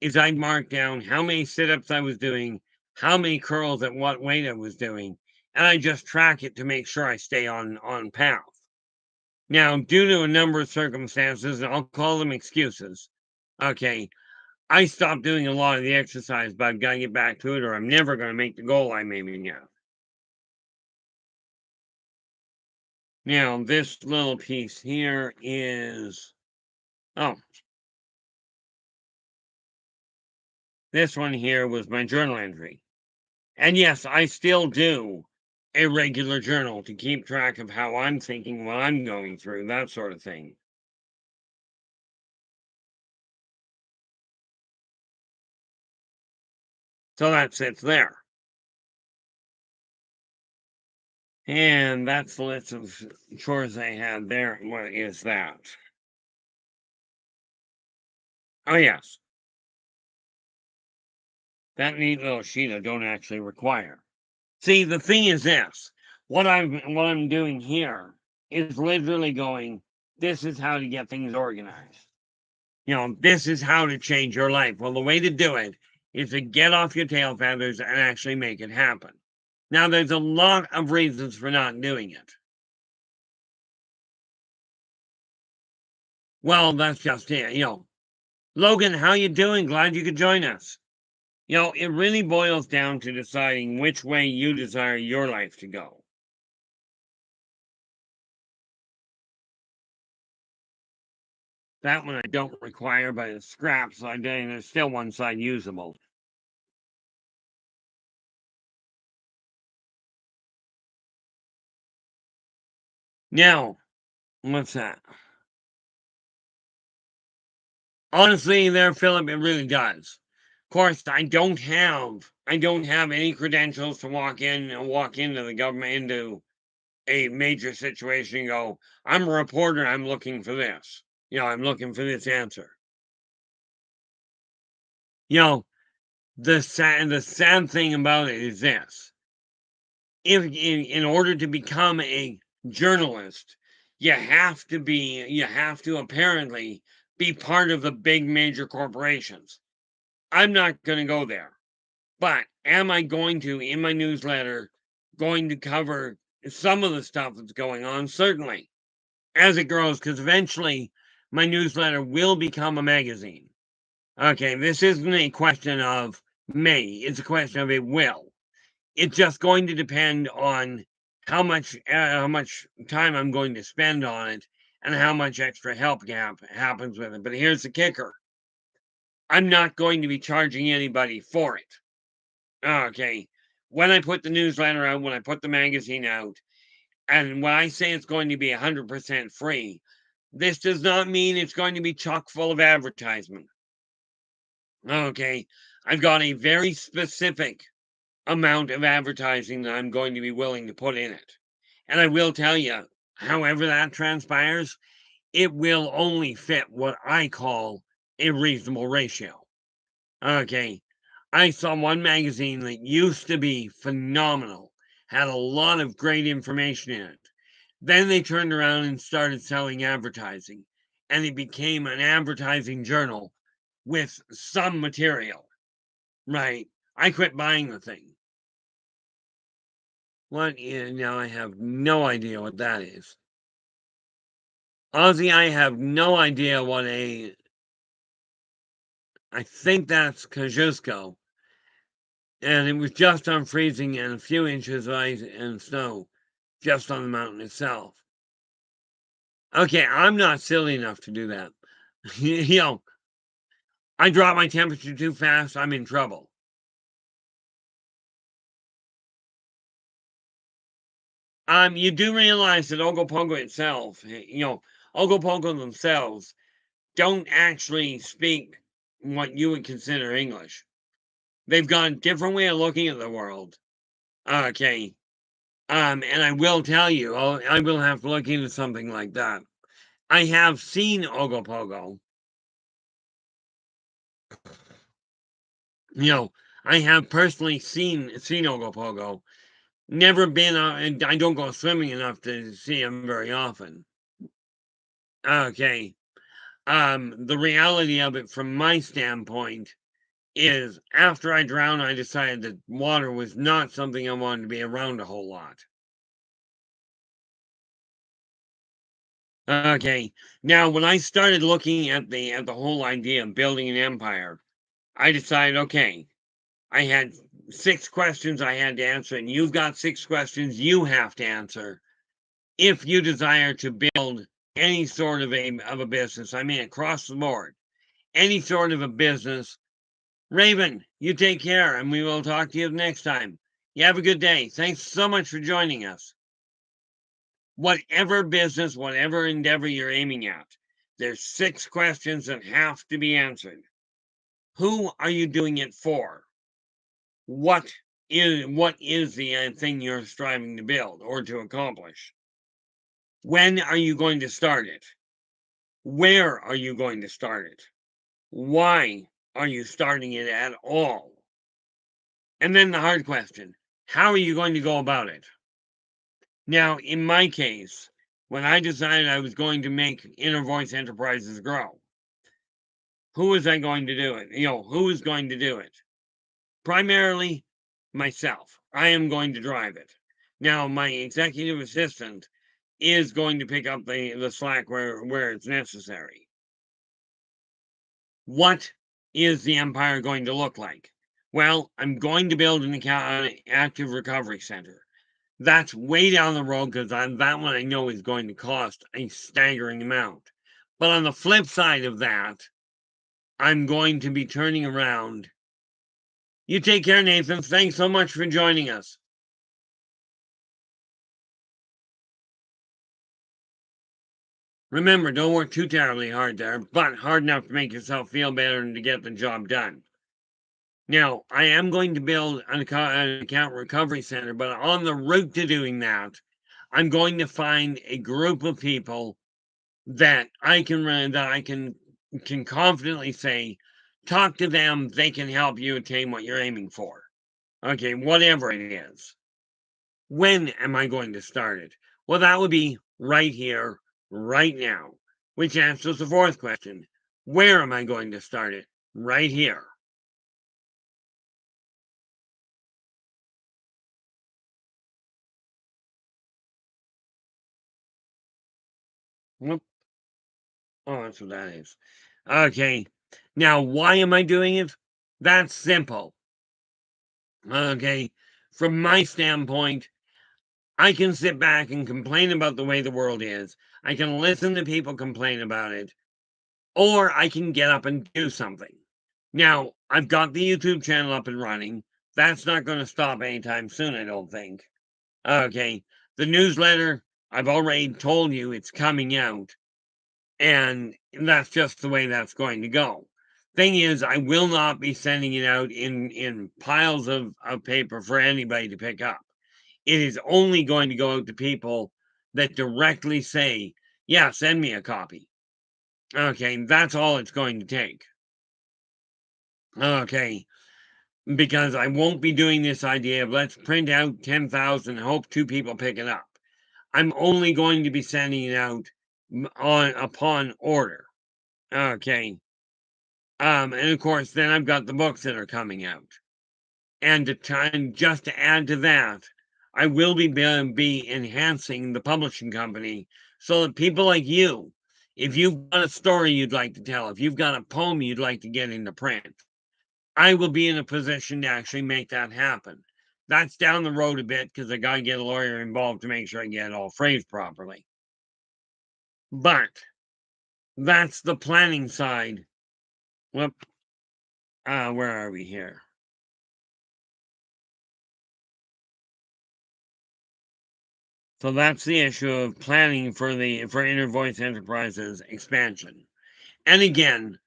is I'd mark down how many sit-ups I was doing, how many curls at what weight I was doing, and I just track it to make sure I stay on path. Now, due to a number of circumstances, and I'll call them excuses, okay, I stopped doing a lot of the exercise, but I've got to get back to it, or I'm never going to make the goal I'm aiming at. Now, this little piece here is, oh, this one here was my journal entry. And yes, I still do a regular journal to keep track of how I'm thinking, what I'm going through, that sort of thing. So that sits there. And that's the list of chores I had there. What is that? Oh, yes. That neat little sheet I don't actually require. See, the thing is this. What I'm doing here is literally going, this is how to get things organized. This is how to change your life. Well, the way to do it is to get off your tail feathers and actually make it happen. Now, there's a lot of reasons for not doing it. Well, that's just it. Logan, how you doing? Glad you could join us. It really boils down to deciding which way you desire your life to go. That one I don't require, but it's scraps. So there's still one side usable. Now, what's that? Honestly, there, Philip, it really does. Of course, I don't have any credentials to walk into the government, into a major situation and go, I'm a reporter, I'm looking for this. I'm looking for this answer. You know, the sad thing about it is this. If in order to become a journalist, you have to apparently be part of the big major corporations. I'm not going to go there. But am I going to, in my newsletter, going to cover some of the stuff that's going on? Certainly, as it grows, because eventually my newsletter will become a magazine. Okay, this isn't a question of may, it's a question of it will. It's just going to depend on how much time I'm going to spend on it and how much extra help happens with it. But here's the kicker. I'm not going to be charging anybody for it. Okay. When I put the newsletter out, when I put the magazine out, and when I say it's going to be 100% free, this does not mean it's going to be chock full of advertisement. Okay. I've got a very specific amount of advertising that I'm going to be willing to put in it. And I will tell you, however that transpires, it will only fit what I call a reasonable ratio. Okay. I saw one magazine that used to be phenomenal, had a lot of great information in it. Then they turned around and started selling advertising, and it became an advertising journal with some material. Right. I quit buying the thing. What is now? I have no idea what that is. Ozzy, I have no idea what a. I think that's Kosciuszko. And it was just on freezing and a few inches of ice and snow just on the mountain itself. Okay, I'm not silly enough to do that. you know, I drop my temperature too fast, I'm in trouble. You do realize that Ogopogo itself, Ogopogo themselves don't actually speak what you would consider English. They've got a different way of looking at the world. Okay. And I will tell you, I will have to look into something like that. I have seen Ogopogo. I have personally seen Ogopogo. Never been, and I don't go swimming enough to see him very often. Okay. The reality of it from my standpoint is after I drowned, I decided that water was not something I wanted to be around a whole lot. Okay. Now, when I started looking at the whole idea of building an empire, I decided, okay, I had 6 questions I had to answer, and you've got 6 questions you have to answer. if you desire to build any sort of a business, I mean across the board, any sort of a business. Raven, you take care, and we will talk to you next time. You have a good day. Thanks so much for joining us. Whatever business, whatever endeavor you're aiming at, there's 6 questions that have to be answered. Who are you doing it for? What is the thing you're striving to build or to accomplish? When are you going to start it? Where are you going to start it? Why are you starting it at all? And then the hard question, how are you going to go about it? Now, in my case, when I decided I was going to make Inner Voice Enterprises grow, who was I going to do it? Who is going to do it? Primarily myself. I am going to drive it. Now, my executive assistant is going to pick up the slack where it's necessary. What is the empire going to look like? Well, I'm going to build an active recovery center. That's way down the road because that one I know is going to cost a staggering amount. But on the flip side of that, I'm going to be turning around. You take care, Nathan. Thanks so much for joining us. Remember, don't work too terribly hard there, but hard enough to make yourself feel better and to get the job done. Now, I am going to build an account recovery center, but on the route to doing that, I'm going to find a group of people that I can confidently say, talk to them, they can help you attain what you're aiming for. Okay, whatever it is. When am I going to start it? Well, that would be right here, right now, which answers the 4th question. Where am I going to start it? Right here. Whoop. Oh, that's what that is. Okay. Now, why am I doing it? That's simple. Okay. From my standpoint, I can sit back and complain about the way the world is. I can listen to people complain about it. Or I can get up and do something. Now, I've got the YouTube channel up and running. That's not going to stop anytime soon, I don't think. Okay. The newsletter, I've already told you it's coming out. And that's just the way that's going to go. Thing is, I will not be sending it out in piles of paper for anybody to pick up. It is only going to go out to people that directly say, yeah, send me a copy. Okay, that's all it's going to take. Okay, because I won't be doing this idea of let's print out 10,000 and hope 2 people pick it up. I'm only going to be sending it out upon order. Okay. And of course, then I've got the books that are coming out. And just to add to that, I will be enhancing the publishing company so that people like you, if you've got a story you'd like to tell, if you've got a poem you'd like to get into print, I will be in a position to actually make that happen. That's down the road a bit because I got to get a lawyer involved to make sure I get it all phrased properly. But that's the planning side. Whoop. Where are we here? So that's the issue of planning for Inner Voice Enterprises expansion. And again,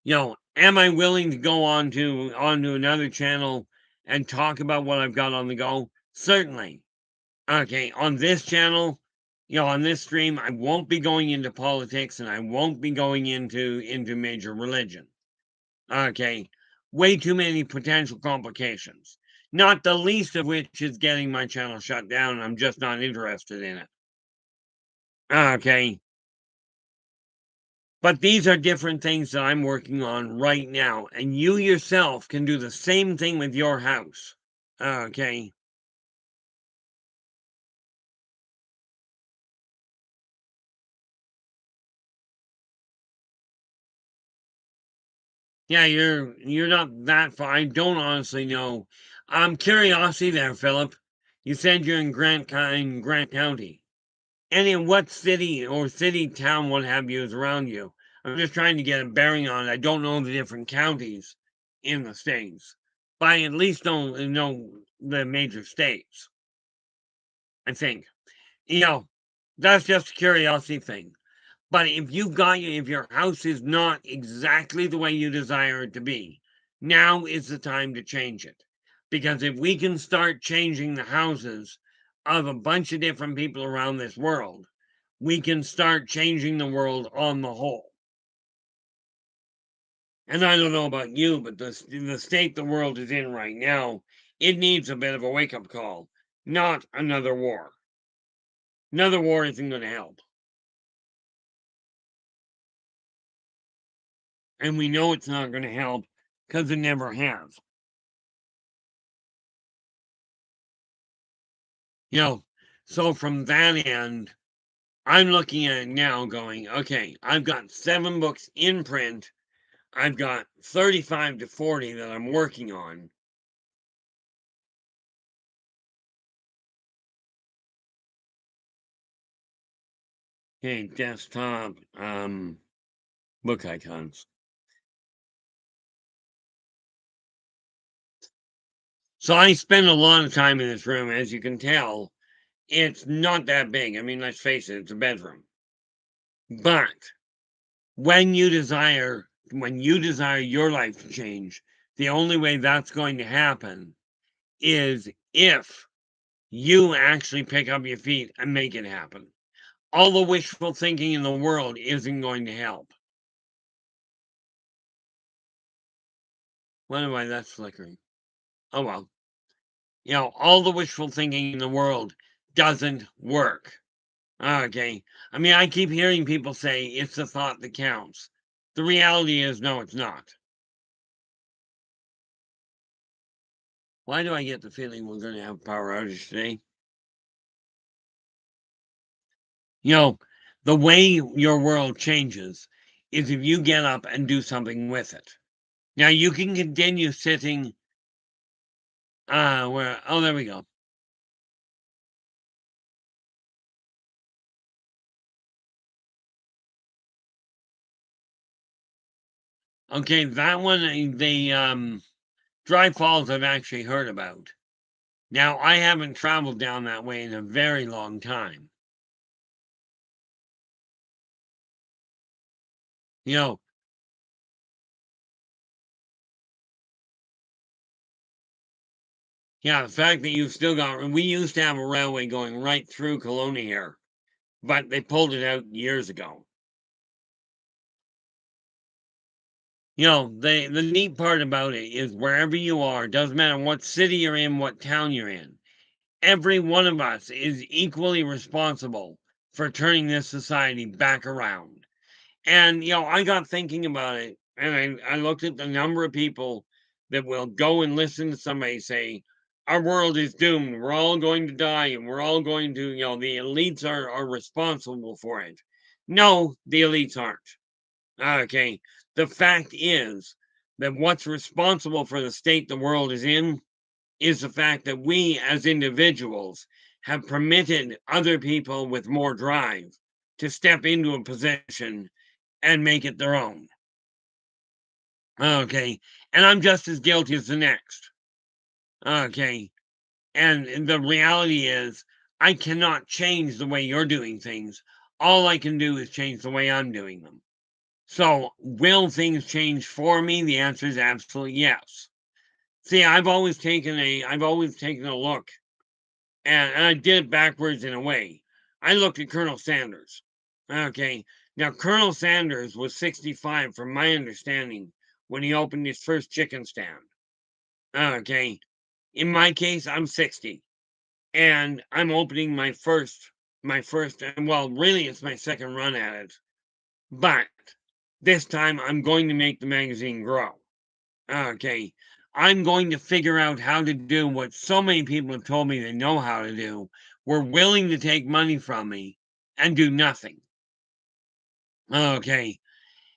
am I willing to go onto another channel and talk about what I've got on the go? Certainly. Okay, on this channel, on this stream, I won't be going into politics and I won't be going into major religion. Okay, way too many potential complications. Not the least of which is getting my channel shut down. I'm just not interested in it. Okay. But these are different things that I'm working on right now. And you yourself can do the same thing with your house. Okay. Yeah, you're not that far. I don't honestly know. Curiosity there, Philip. You said you're in Grant County. And in what city or city, town, what have you, is around you? I'm just trying to get a bearing on it. I don't know the different counties in the states, but I at least know the major states, I think. That's just a curiosity thing. But if your house is not exactly the way you desire it to be, now is the time to change it. Because if we can start changing the houses of a bunch of different people around this world, we can start changing the world on the whole. And I don't know about you, but the state the world is in right now, it needs a bit of a wake-up call, not another war. Another war isn't going to help. And we know it's not going to help because it never has. So from that end, I'm looking at it now going, okay, I've got 7 books in print. I've got 35 to 40 that I'm working on. Okay, desktop, book icons. So I spend a lot of time in this room. As you can tell, it's not that big. I mean, let's face it, it's a bedroom. But when you desire your life to change, the only way that's going to happen is if you actually pick up your feet and make it happen. All the wishful thinking in the world isn't going to help. Why that's flickering? Oh well. All the wishful thinking in the world doesn't work. Okay. I mean, I keep hearing people say it's the thought that counts. The reality is, no, it's not. Why do I get the feeling we're going to have a power outage today? The way your world changes is if you get up and do something with it. Now, you can continue sitting, there we go. Okay, that one, the Dry Falls I've actually heard about. Now, I haven't traveled down that way in a very long time. Yeah, the fact that you've still got, we used to have a railway going right through Kelowna here, but they pulled it out years ago. The neat part about it is wherever you are, doesn't matter what city you're in, what town you're in, every one of us is equally responsible for turning this society back around. And, I got thinking about it, and I looked at the number of people that will go and listen to somebody say, our world is doomed, we're all going to die, and we're all going to, the elites are responsible for it. No, the elites aren't. Okay. The fact is that what's responsible for the state the world is in is the fact that we as individuals have permitted other people with more drive to step into a position and make it their own. Okay. And I'm just as guilty as the next. Okay. And the reality is, I cannot change the way you're doing things. All I can do is change the way I'm doing them. So, will things change for me? The answer is absolutely yes. See, I've always taken a look, and I did it backwards in a way. I looked at Colonel Sanders. Okay, now Colonel Sanders was 65, from my understanding, when he opened his first chicken stand. Okay, in my case, I'm 60, and I'm opening and well, really, it's my second run at it. But this time, I'm going to make the magazine grow. Okay. I'm going to figure out how to do what so many people have told me they know how to do. We're willing to take money from me and do nothing. Okay.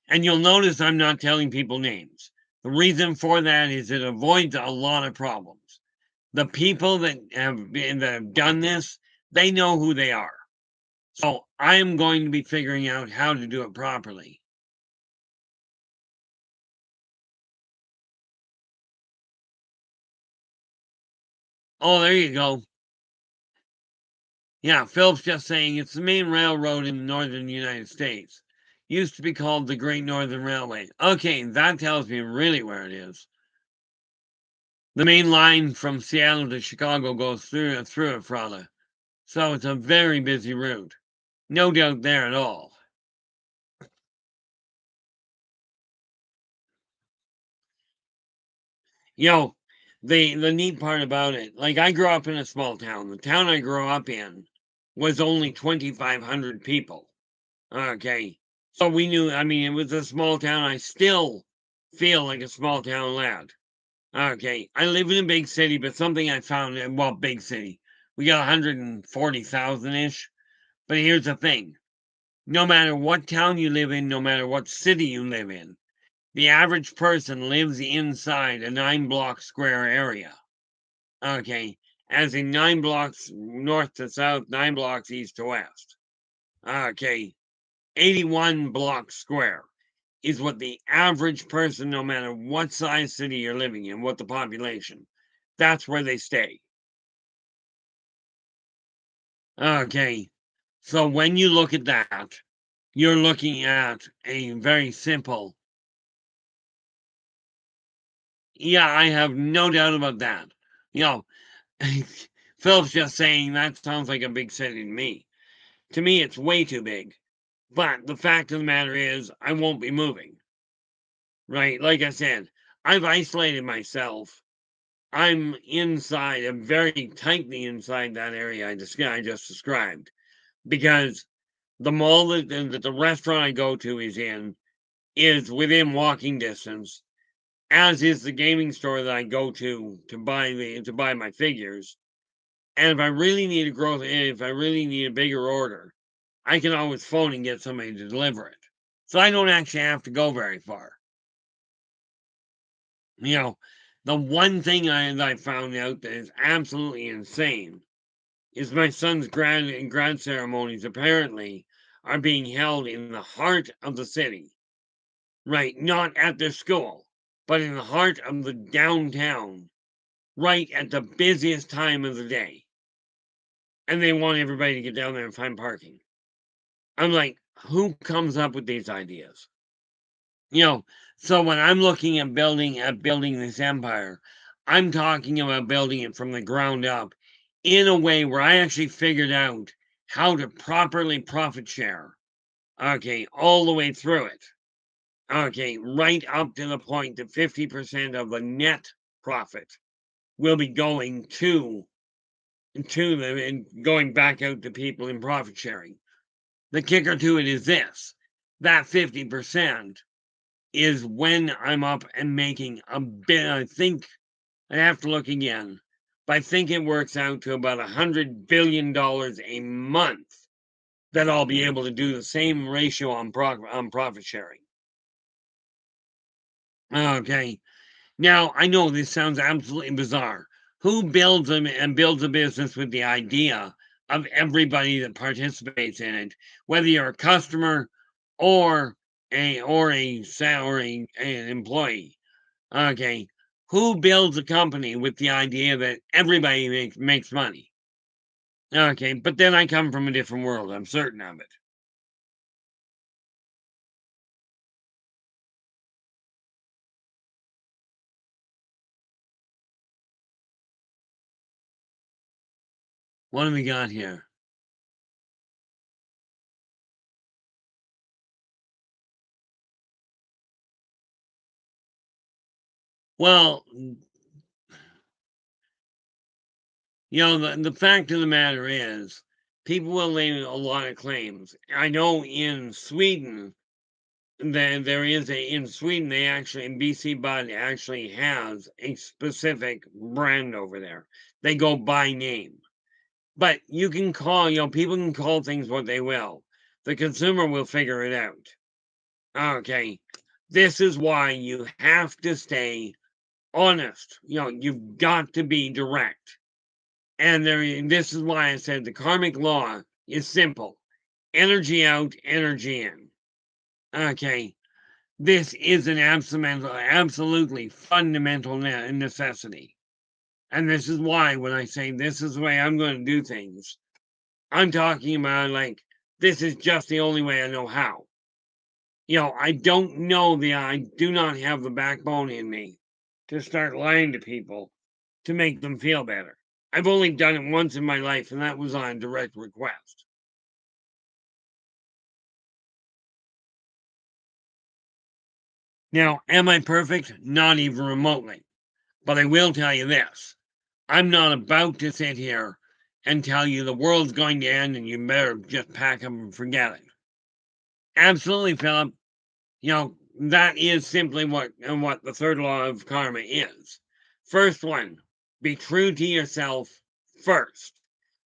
And you'll notice I'm not telling people names. The reason for that is it avoids a lot of problems. The people that have done this, they know who they are. So I am going to be figuring out how to do it properly. Oh, there you go. Yeah, Phil's just saying it's the main railroad in the northern United States. Used to be called the Great Northern Railway. Okay, that tells me really where it is. The main line from Seattle to Chicago goes through it, Frada. So it's a very busy route. No doubt there at all. You know, the neat part about it, like I grew up in a small town. The town I grew up in was only 2,500 people. Okay. So we knew, I mean, it was a small town. I still feel like a small town lad. Okay. I live in a big city, but something I found, well, big city. We got 140,000 ish. But here's the thing, no matter what town you live in, no matter what city you live in, the average person lives inside a 9 block square area. Okay. As in 9 blocks north to south, 9 blocks east to west. Okay. 81 blocks square is what the average person, no matter what size city you're living in, what the population, that's where they stay. Okay. So when you look at that, you're looking at a very simple. Yeah, I have no doubt about that. You know, Phil's just saying that sounds like a big city to me. To me, it's way too big. But the fact of the matter is, I won't be moving. Right? Like I said, I've isolated myself. I'm inside, I'm very tightly inside that area I just described. Because the mall that the restaurant I go to is within walking distance, as is the gaming store that I go to buy my figures. And if I really need a bigger order, I can always phone and get somebody to deliver it. So I don't actually have to go very far. You know, the one thing I found out that is absolutely insane is my son's grad ceremonies apparently are being held in the heart of the city. Right, not at their school, but in the heart of the downtown, right at the busiest time of the day. And they want everybody to get down there and find parking. I'm like, who comes up with these ideas? You know, so when I'm looking at building this empire, I'm talking about building it from the ground up in a way where I actually figured out how to properly profit share. Okay, all the way through it. Okay, right up to the point that 50% of the net profit will be going to them and going back out to people in profit sharing. The kicker to it is this, that 50% is when I'm up and making a bit. I think I have to look again, but I think it works out to about $100 billion a month that I'll be able to do the same ratio on profit sharing. Okay. Now I know this sounds absolutely bizarre. Who builds a business with the idea of everybody that participates in it, whether you're a customer or an employee? Okay. Who builds a company with the idea that everybody makes money? Okay, but then I come from a different world. I'm certain of it. What do we got here? Well, the fact of the matter is, people will lay a lot of claims. I know in Sweden, there is in Sweden, they actually, in BC Bud actually has a specific brand over there. They go by name. But people can call things what they will. The consumer will figure it out. Okay. This is why you have to stay honest. You've got to be direct. And this is why I said the karmic law is simple. energy out, energy in. Okay, this is an absolutely fundamental necessity. And this is why when I say this is the way I'm going to do things, I'm talking about like, this is just the only way I know how. I don't know I do not have the backbone in me to start lying to people to make them feel better. I've only done it once in my life, and that was on direct request. Now, am I perfect? Not even remotely. But I will tell you this. I'm not about to sit here and tell you the world's going to end and you better just pack up and forget it. Absolutely, Philip. That is simply what the third law of karma is. First one, be true to yourself first,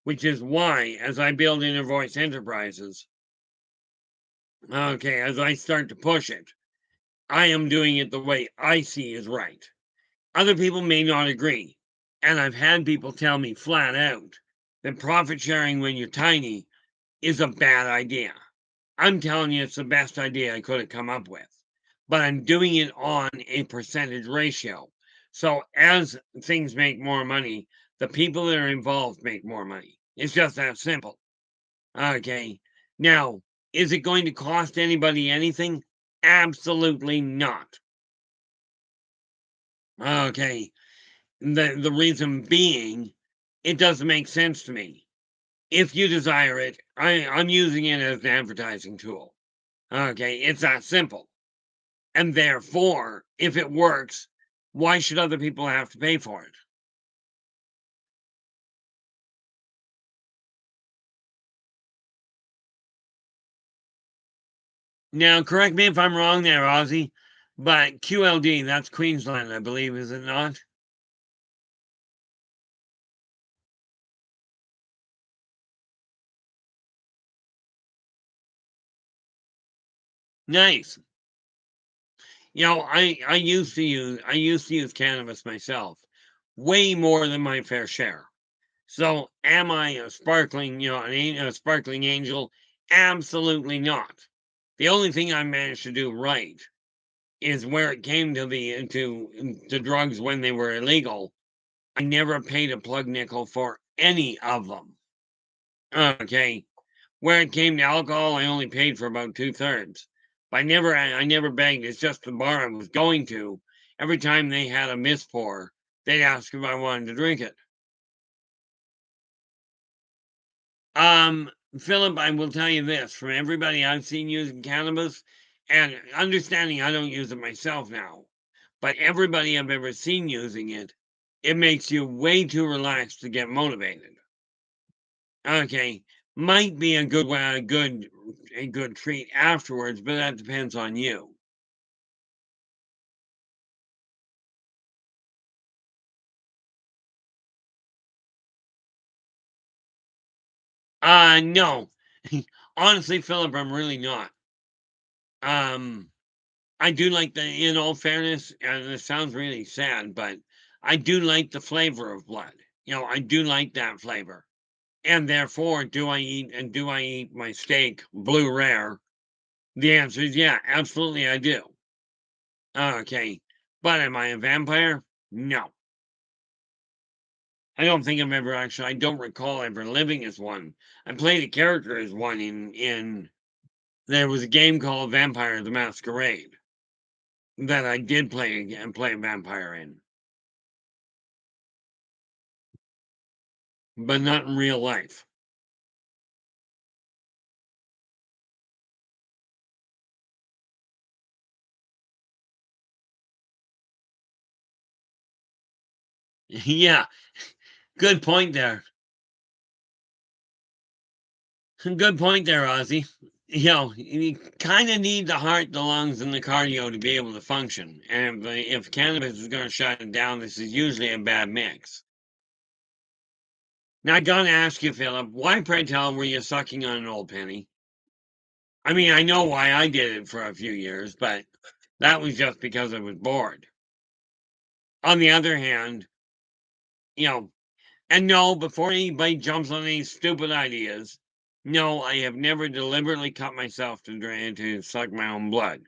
which is why, as I build Inner Voice Enterprises, okay, as I start to push it, I am doing it the way I see is right. Other people may not agree, and I've had people tell me flat out that profit sharing when you're tiny is a bad idea. I'm telling you, it's the best idea I could have come up with. But I'm doing it on a percentage ratio. So as things make more money, the people that are involved make more money. It's just that simple. Okay. Now, is it going to cost anybody anything? Absolutely not. Okay. The reason being, it doesn't make sense to me. If you desire it, I'm using it as an advertising tool. Okay, it's that simple. And therefore, if it works, why should other people have to pay for it? Now, correct me if I'm wrong there, Ozzy, but QLD, that's Queensland, I believe, is it not? Nice. I used to use cannabis myself, way more than my fair share. So am I a sparkling, a sparkling angel? Absolutely not. The only thing I managed to do right is where it came to the drugs when they were illegal. I never paid a plug nickel for any of them. Okay. Where it came to alcohol, I only paid for about 2/3. I never begged. It's just the bar I was going to. Every time they had a miss pour, they'd ask if I wanted to drink it. Um, Philip, I will tell you this from everybody I've seen using cannabis, and understanding I don't use it myself now, but everybody I've ever seen using it, it makes you way too relaxed to get motivated. Okay, might be a good treat afterwards, but that depends on you. No. Honestly, Philip, I'm really not. Um, I do like in all fairness, and this sounds really sad, but I do like the flavor of blood. I do like that flavor. And therefore, do I eat my steak blue rare? The answer is yeah, absolutely I do. Okay. But am I a vampire? No. I don't recall ever living as one. I played a character as one there was a game called Vampire the Masquerade that I did play a vampire in, but not in real life. Yeah, good point there. Good point there, Ozzy. You kind of need the heart, the lungs, and the cardio to be able to function. And if cannabis is going to shut it down, this is usually a bad mix. Now, I gotta ask you, Philip, why, pray tell, were you sucking on an old penny? I mean, I know why I did it for a few years, but that was just because I was bored. On the other hand, you know, and no, before anybody jumps on any stupid ideas, No, I have never deliberately cut myself to suck my own blood.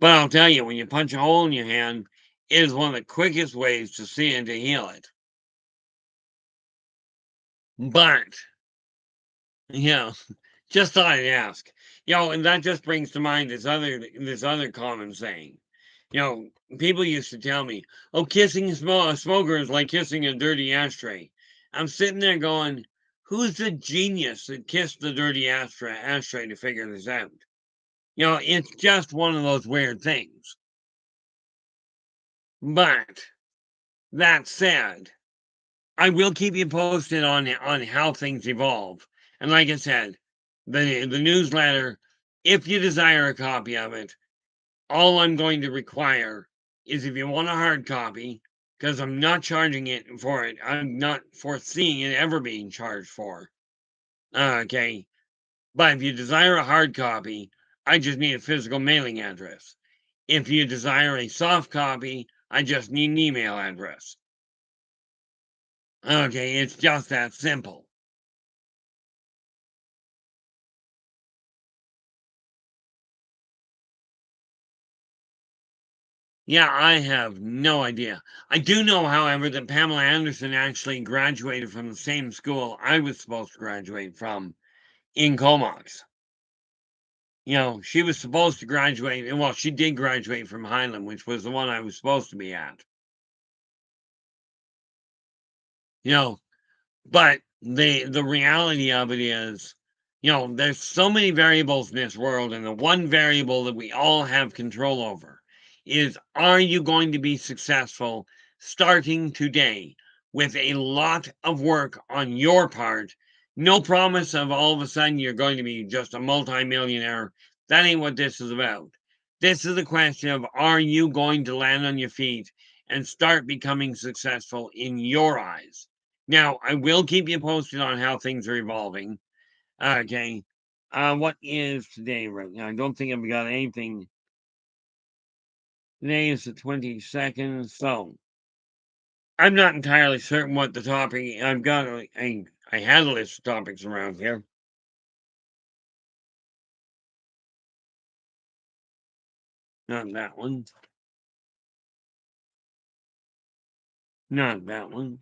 But I'll tell you, when you punch a hole in your hand, it is one of the quickest ways to see and to heal it. But, you know, just thought I'd ask. And that just brings to mind this other common saying. People used to tell me, "Oh, kissing a smoker is like kissing a dirty ashtray." I'm sitting there going, "Who's the genius that kissed the dirty ashtray to figure this out?" It's just one of those weird things. But that said, I will keep you posted on how things evolve. And like I said, the newsletter, if you desire a copy of it, all I'm going to require is if you want a hard copy, because I'm not charging it for it. I'm not foreseeing it ever being charged for. Okay. But if you desire a hard copy, I just need a physical mailing address. If you desire a soft copy, I just need an email address. Okay, it's just that simple. Yeah, I have no idea. I do know, however, that Pamela Anderson actually graduated from the same school I was supposed to graduate from in Comox. She was supposed to graduate, and well, she did graduate from Highland, which was the one I was supposed to be at. You know, But the reality of it is, there's so many variables in this world, and the one variable that we all have control over is, are you going to be successful starting today with a lot of work on your part? No promise of all of a sudden you're going to be just a multimillionaire. That ain't what this is about. This is a question of, are you going to land on your feet and start becoming successful in your eyes? Now, I will keep you posted on how things are evolving. Okay. What is today right now? I don't think I've got anything. Today is the 22nd, so I'm not entirely certain what the topic. I've got I had a list of topics around here. Not that one. Not that one.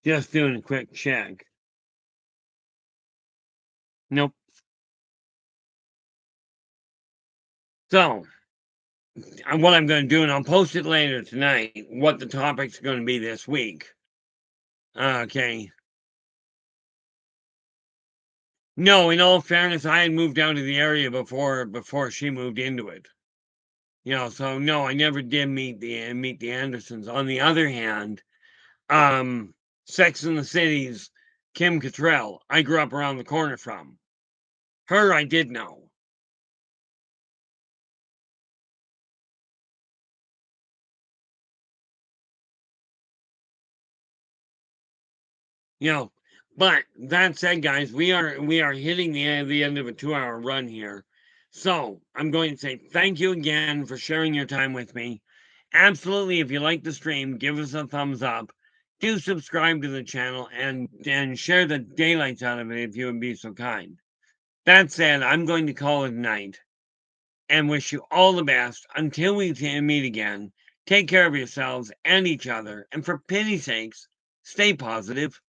Just doing a quick check. Nope. So, what I'm going to do, and I'll post it later tonight, what the topic's going to be this week. Okay. No, in all fairness, I had moved down to the area before she moved into it. So no, I never did meet the Andersons. On the other hand, Sex and the City's Kim Cattrall, I grew up around the corner from. Her I did know. You know, but that said, guys, we are hitting the end of a 2-hour run here. So I'm going to say thank you again for sharing your time with me. Absolutely, if you like the stream, give us a thumbs up. Do subscribe to the channel and share the daylights out of it if you would be so kind. That said, I'm going to call it night and wish you all the best until we meet again. Take care of yourselves and each other, and for pity's sakes, stay positive.